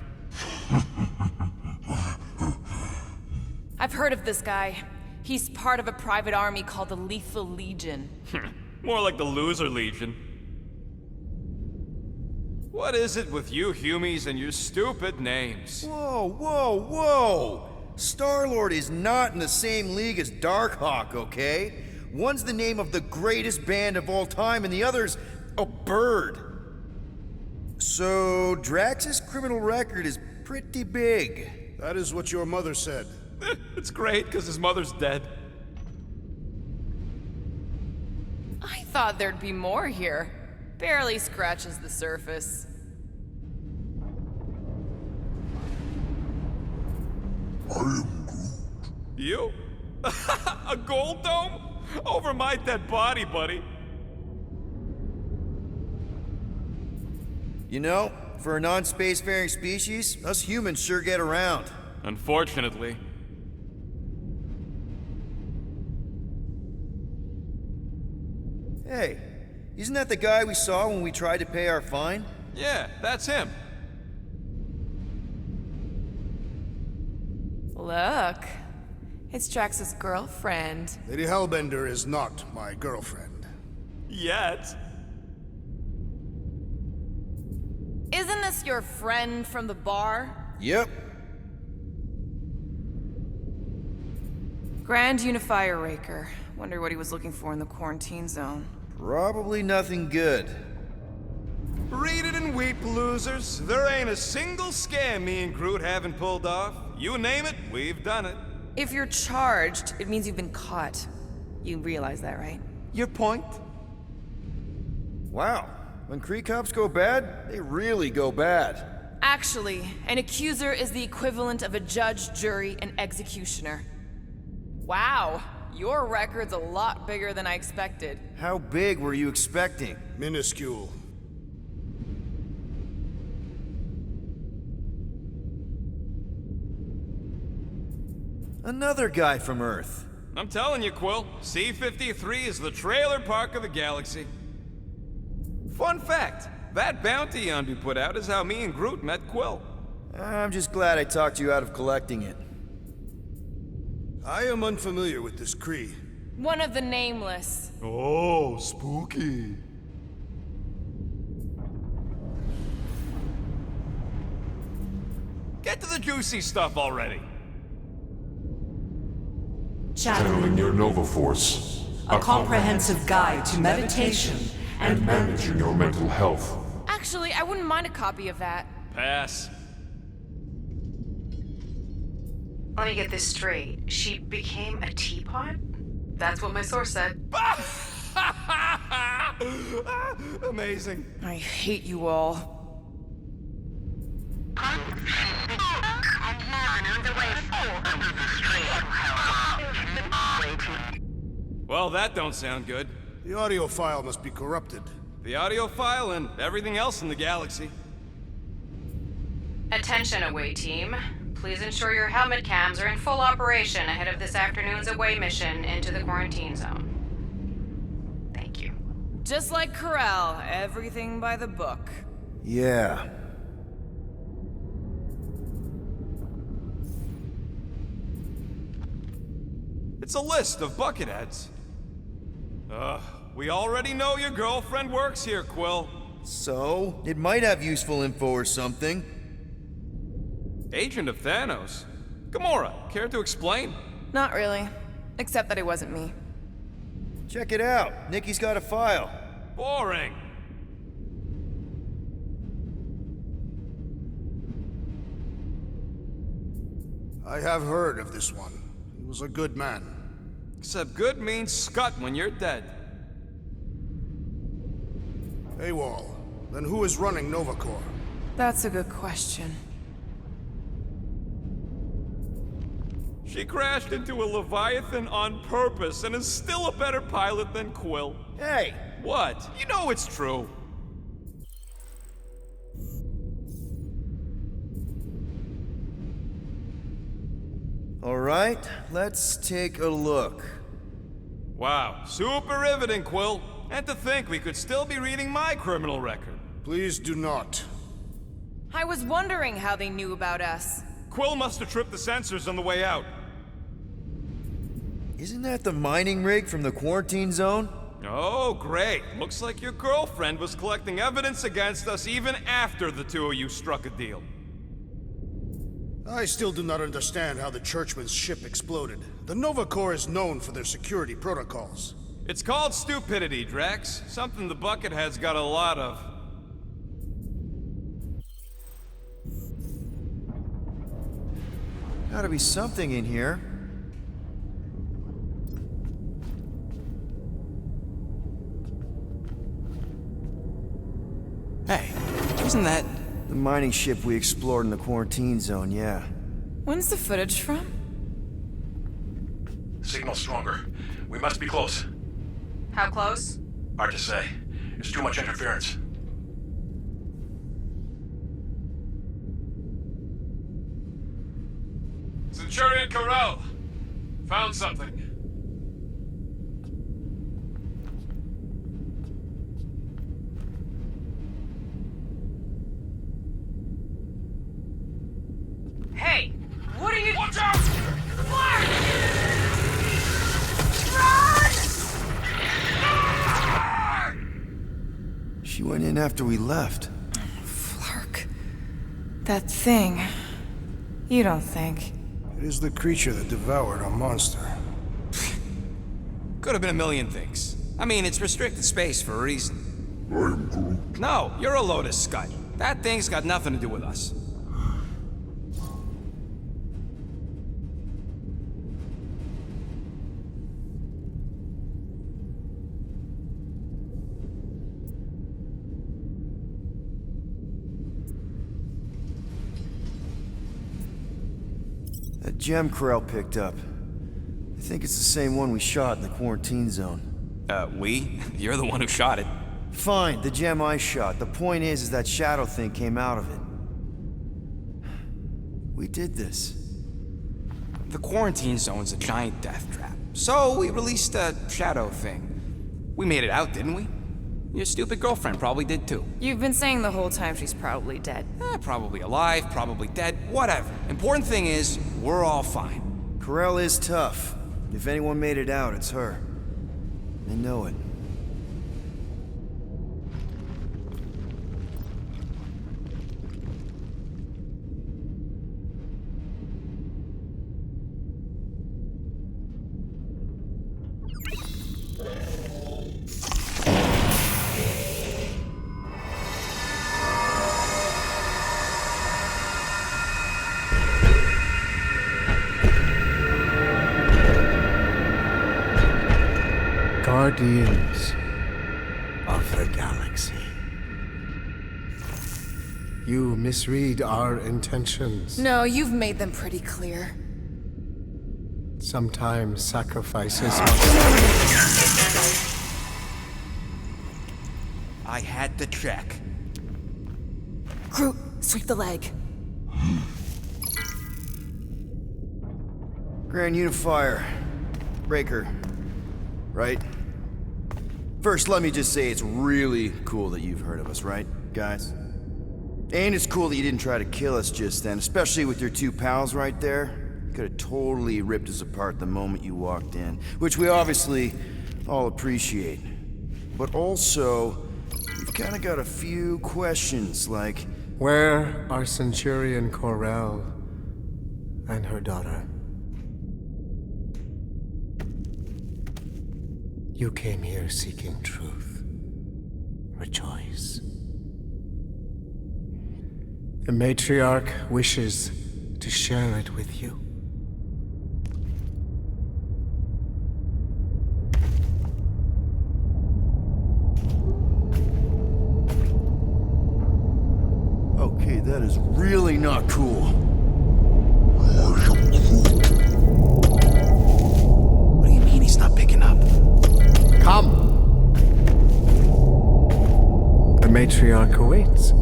I've heard of this guy. He's part of a private army called the Lethal Legion. More like the Loser Legion. What is it with you Humies and your stupid names? Whoa! Star-Lord is not in the same league as Darkhawk, okay? One's the name of the greatest band of all time, and the other's a bird. So, Drax's criminal record is pretty big. That is what your mother said. It's great, because his mother's dead. I thought there'd be more here. Barely scratches the surface. I am Groot. You? A gold dome? Over my dead body, buddy. You know, for a non-spacefaring species, us humans sure get around. Unfortunately. Hey, isn't that the guy we saw when we tried to pay our fine? Yeah, that's him. Look, it's Drax's girlfriend. Lady Hellbender is not my girlfriend. Yet. Isn't this your friend from the bar? Yep. Grand Unifier Raker. Wonder what he was looking for in the quarantine zone. Probably nothing good. Read it and weep, losers. There ain't a single scam me and Groot haven't pulled off. You name it, we've done it. If you're charged, it means you've been caught. You realize that, right? Your point? Wow. When Kree cops go bad, they really go bad. Actually, an accuser is the equivalent of a judge, jury, and executioner. Wow, your record's a lot bigger than I expected. How big were you expecting? Minuscule. Another guy from Earth. I'm telling you, Quill, C-53 is the trailer park of the galaxy. Fun fact, that bounty Yondu put out is how me and Groot met Quill. I'm just glad I talked you out of collecting it. I am unfamiliar with this Kree. One of the Nameless. Oh, spooky. Get to the juicy stuff already. Channeling your Nova Force. A comprehensive guide to meditation And managing your mental health. Actually, I wouldn't mind a copy of that. Pass. Let me get this straight. She became a teapot? That's what my source said. Amazing. I hate you all. Well, that don't sound good. The audio file must be corrupted. The audio file and everything else in the galaxy. Attention, away team. Please ensure your helmet cams are in full operation ahead of this afternoon's away mission into the quarantine zone. Thank you. Just like Corel, everything by the book. Yeah. It's a list of bucketheads. We already know your girlfriend works here, Quill. So, it might have useful info or something. Agent of Thanos. Gamora, care to explain? Not really. Except that it wasn't me. Check it out. Nikki's got a file. Boring. I have heard of this one. He was a good man. Except good means scut when you're dead. AWOL. Then who is running Nova Corps? That's a good question. She crashed into a Leviathan on purpose and is still a better pilot than Quill. Hey! What? You know it's true. Alright, let's take a look. Wow, super riveting, Quill. And to think we could still be reading my criminal record. Please do not. I was wondering how they knew about us. Quill must have tripped the sensors on the way out. Isn't that the mining rig from the quarantine zone? Oh, great. Looks like your girlfriend was collecting evidence against us even after the two of you struck a deal. I still do not understand how the Churchman's ship exploded. The Nova Corps is known for their security protocols. It's called stupidity, Drax. Something the Buckethead's got a lot of. Gotta be something in here. Hey, isn't that... The mining ship we explored in the quarantine zone, yeah. When's the footage from? Signal stronger. We must be close. How close? Hard to say. There's too much interference. Centurion Corel! Found something. Hey! What are you— Watch out! She went in after we left. Flark. That thing. You don't think. It is the creature that devoured our monster. Could have been a million things. I mean, it's restricted space for a reason. I am Groot. No, you're a Lotus Scud. That thing's got nothing to do with us. That gem Corell picked up. I think it's the same one we shot in the quarantine zone. We? You're the one who shot it. Fine, the gem I shot. The point is that shadow thing came out of it. We did this. The quarantine zone's a giant death trap. So we released a shadow thing. We made it out, didn't we? Your stupid girlfriend probably did too. You've been saying the whole time she's probably dead. Probably alive, probably dead, whatever. Important thing is, we're all fine. Corell is tough. If anyone made it out, it's her. I know it. Guardians of the Galaxy. You misread our intentions. No, you've made them pretty clear. Sometimes sacrifices I had to check. Groot, sweep the leg. Grand Unifier. Breaker. Right? First, let me just say it's really cool that you've heard of us, right, guys? And it's cool that you didn't try to kill us just then, especially with your two pals right there. Could have totally ripped us apart the moment you walked in, which we obviously all appreciate. But also, we've kind of got a few questions, like... Where are Centurion Corell and her daughter? You came here seeking truth. Rejoice. The Matriarch wishes to share it with you. Okay, that is really not cool. What do you mean he's not picking up? Come! The Matriarch awaits.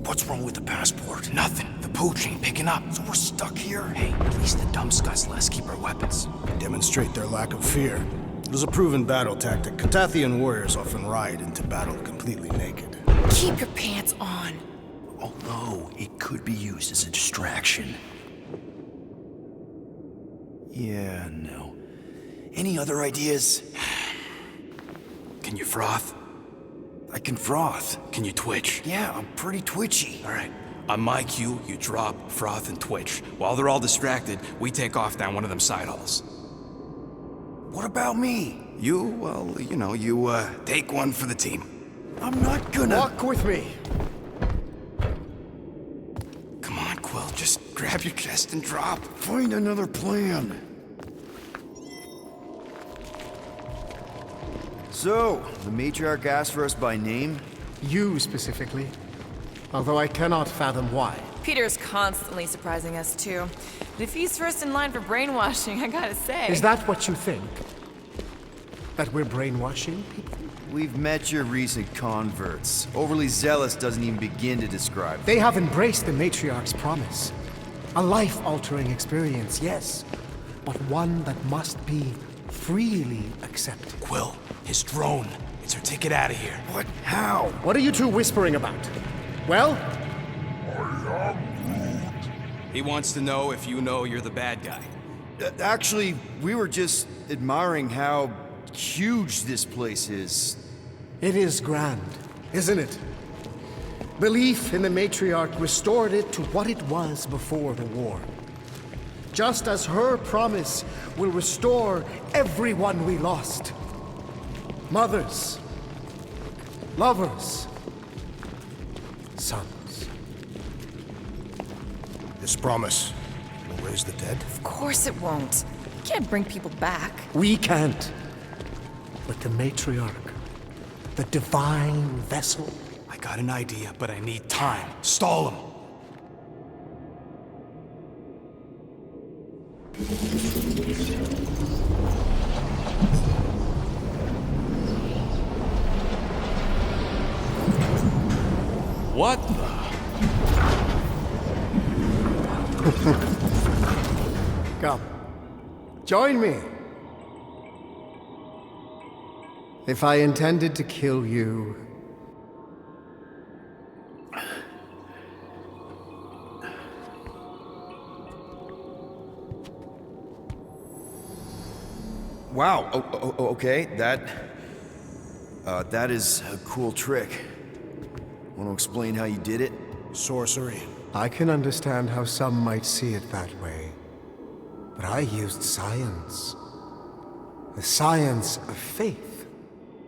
What's wrong with the passport? Nothing. The pooch ain't picking up. So we're stuck here? Hey, at least the dumb scuts let us keep our weapons. Demonstrate their lack of fear. It is a proven battle tactic. Catathian warriors often ride into battle completely naked. Keep your pants on. Although, it could be used as a distraction. Yeah, no. Any other ideas? Can you froth? I can froth. Can you twitch? Yeah, I'm pretty twitchy. All right. On my cue, you drop, froth, and twitch. While they're all distracted, we take off down one of them side halls. What about me? You, well, you take one for the team. I'm not gonna... Walk with me. Come on, Quill, just grab your chest and drop. Find another plan. So, the Matriarch asked for us by name? You specifically. Although I cannot fathom why. Peter's constantly surprising us, too. But if he's first in line for brainwashing, I gotta say... Is that what you think? That we're brainwashing people? We've met your recent converts. Overly zealous doesn't even begin to describe them. They have embraced the Matriarch's promise. A life-altering experience, yes. But one that must be freely accepted. Quill, his drone. It's our ticket out of here. What? How? What are you two whispering about? Well? He wants to know if you know you're the bad guy. Actually, we were just admiring how huge this place is. It is grand, isn't it? Belief in the Matriarch restored it to what it was before the war. just as her promise will restore everyone we lost. Mothers, lovers, sons. This promise will raise the dead? Of course it won't. You can't bring people back. We can't. But the matriarch, the divine vessel. I got an idea, but I need time. Stall him. What the? Come, join me. If I intended to kill you, Wow. Okay. That is a cool trick. Want to explain how you did it? sorcery. I can understand how some might see it that way. But I used science. The science of faith.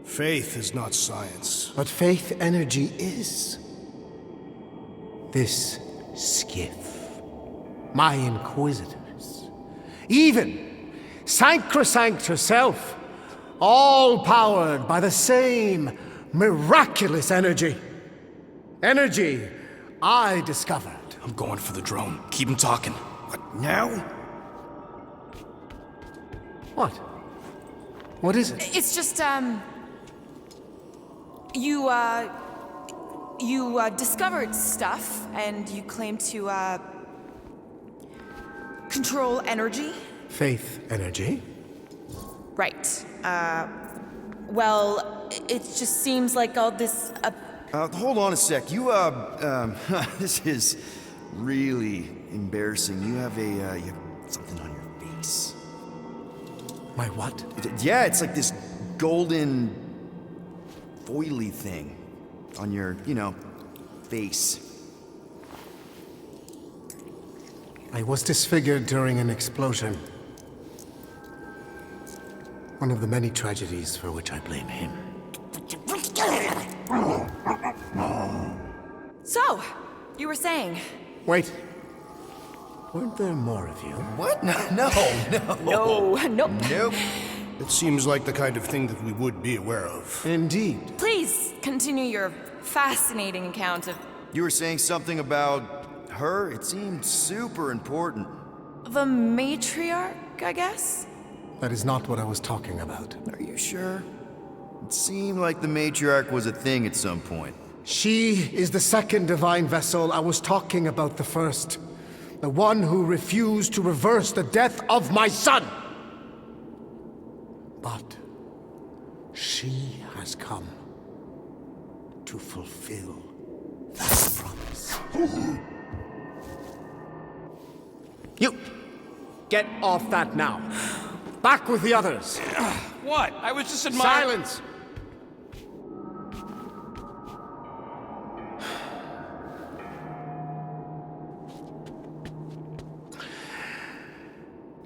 Faith is not science. But faith energy is. This skiff, my inquisitors, even Sacrosanct herself, all powered by the same miraculous energy. Energy I discovered. I'm going for the drone. Keep him talking. What, now? What? What is it? It's just, you discovered stuff, and you claim to, control energy? Faith energy? Right. Well, it just seems like all this, Hold on a sec. You, this is really embarrassing. You have you have something on your face. My what? Yeah, it's like this golden, foily thing on your, face. I was disfigured during an explosion. One of the many tragedies for which I blame him. So, you were saying? Wait. Weren't there more of you? What? No. Nope. It seems like the kind of thing that we would be aware of. Indeed. Please, continue your fascinating account of You were saying something about her? It seemed super important. the matriarch, I guess? That is not what I was talking about. Are you sure? It seemed like the matriarch was a thing at some point. She is the second divine vessel. I was talking about the first. The one who refused to reverse the death of my son. But she has come to fulfill that promise. You! Get off that now. Back with the others. What? I was just admiring— Silence!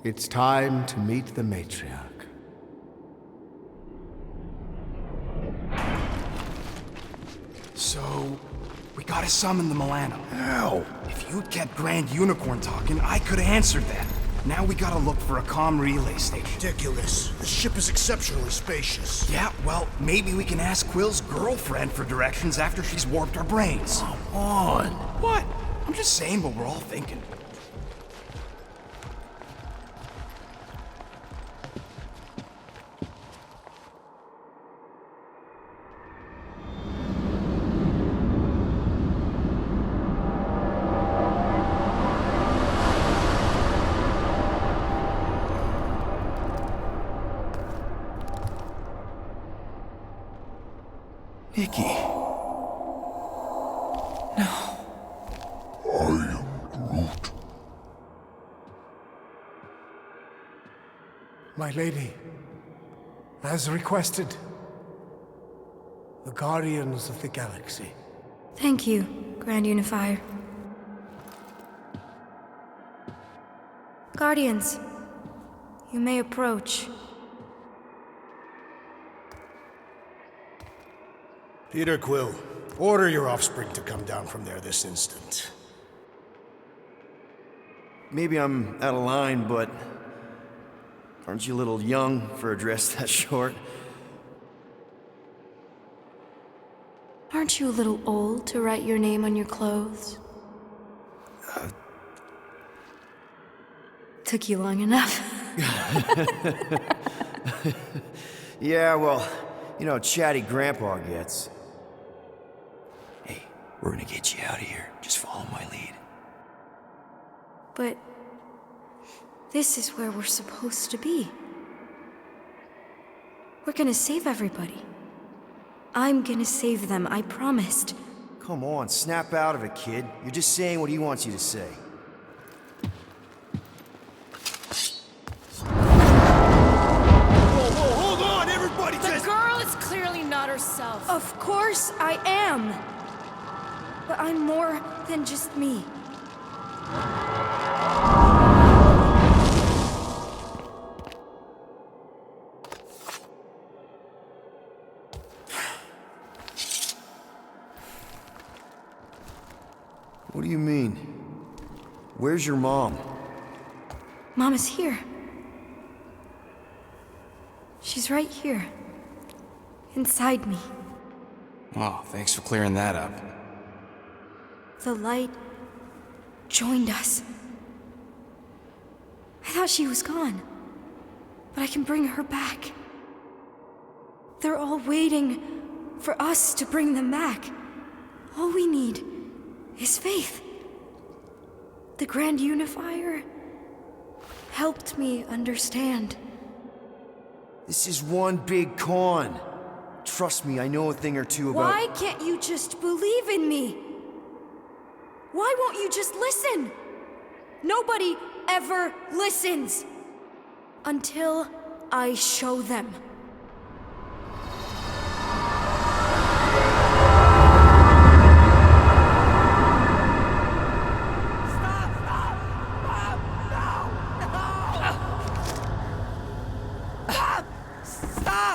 It's time to meet the matriarch. So, we gotta summon the Milano. How? If you'd kept Grand Unicorn talking, I could've answered that. Now we gotta look for a comm relay station. Ridiculous. The ship is exceptionally spacious. Yeah, well, maybe we can ask Quill's girlfriend for directions after she's warped our brains. Come on. What? I'm just saying what we're all thinking. Nikki. My lady, as requested, the Guardians of the Galaxy. Thank you, Grand Unifier. Guardians, you may approach. Peter Quill, order your offspring to come down from there this instant. Maybe I'm out of line, but aren't you a little young for a dress that short? Aren't you a little old to write your name on your clothes? Took you long enough. Yeah, well, you know how chatty Grandpa gets. Hey, we're gonna get you out of here. Just follow my lead. But this is where we're supposed to be. We're gonna save everybody. I'm gonna save them, I promised. Come on, snap out of it, kid. You're just saying what he wants you to say. Whoa, hold on, everybody The girl is clearly not herself. Of course I am. But I'm more than just me. What do you mean? Where's your mom? Mom is here. She's right here. Inside me. Oh, thanks for clearing that up. The light joined us. I thought she was gone, but I can bring her back. They're all waiting for us to bring them back. All we need is faith. The Grand Unifier helped me understand. This is one big con. Trust me, I know a thing or two about— Why can't you just believe in me? Why won't you just listen? Nobody ever listens. Until I show them.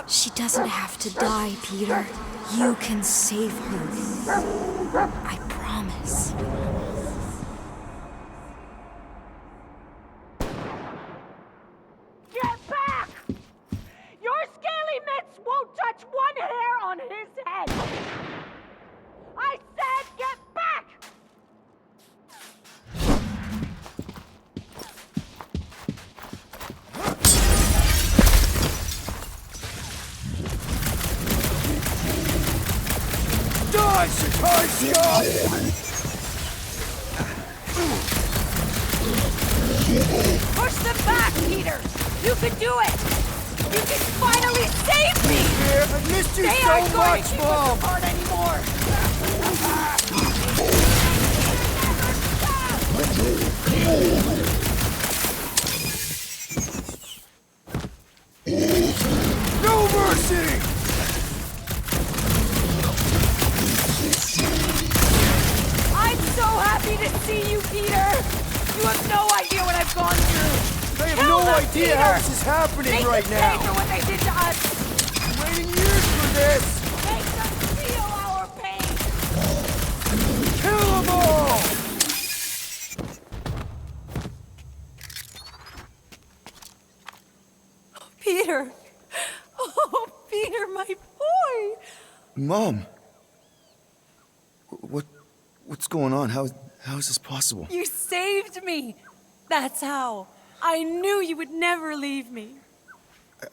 She doesn't have to die, Peter. You can save her. I promise. Get back! Your scaly mitts won't touch one hair on his head! I said get back! Die, Sicario! Push them back, Peter! You can do it! You can finally save me! I've missed you they so aren't going much, to keep Mom! us apart anymore! No mercy! I'm so happy to see you, Peter! You have no idea what I've gone through! I have Kill no them, idea Peter! how this is happening Make right them now! pay for what they did to us! I'm waiting years for this! Make them feel our pain! Kill them all! Peter! Oh, Peter, my boy! Mom! What's going on? How is this possible? You saved me! That's how. I knew you would never leave me.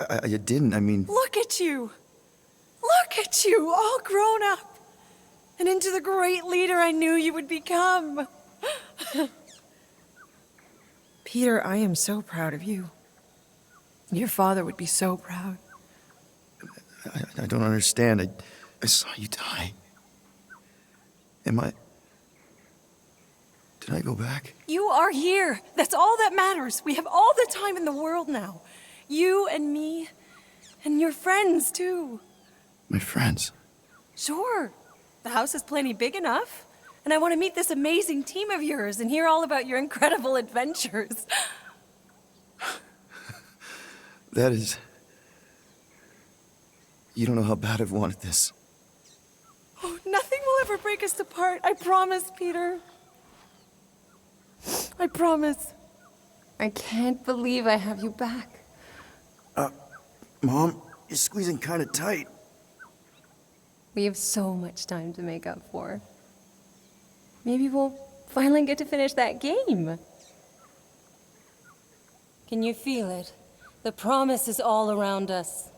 I didn't, I mean— Look at you! Look at you, all grown up! And into the great leader I knew you would become! Peter, I am so proud of you. Your father would be so proud. I don't understand. I saw you die. Did I go back? You are here. That's all that matters. We have all the time in the world now. You and me, and your friends, too. My friends? Sure. The house is plenty big enough. And I want to meet this amazing team of yours and hear all about your incredible adventures. That is... You don't know how bad I've wanted this. Oh, nothing will ever break us apart. I promise, Peter. I promise. I can't believe I have you back. Mom, you're squeezing kind of tight. We have so much time to make up for. Maybe we'll finally get to finish that game. Can you feel it? The promise is all around us.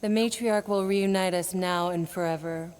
The matriarch will reunite us now and forever.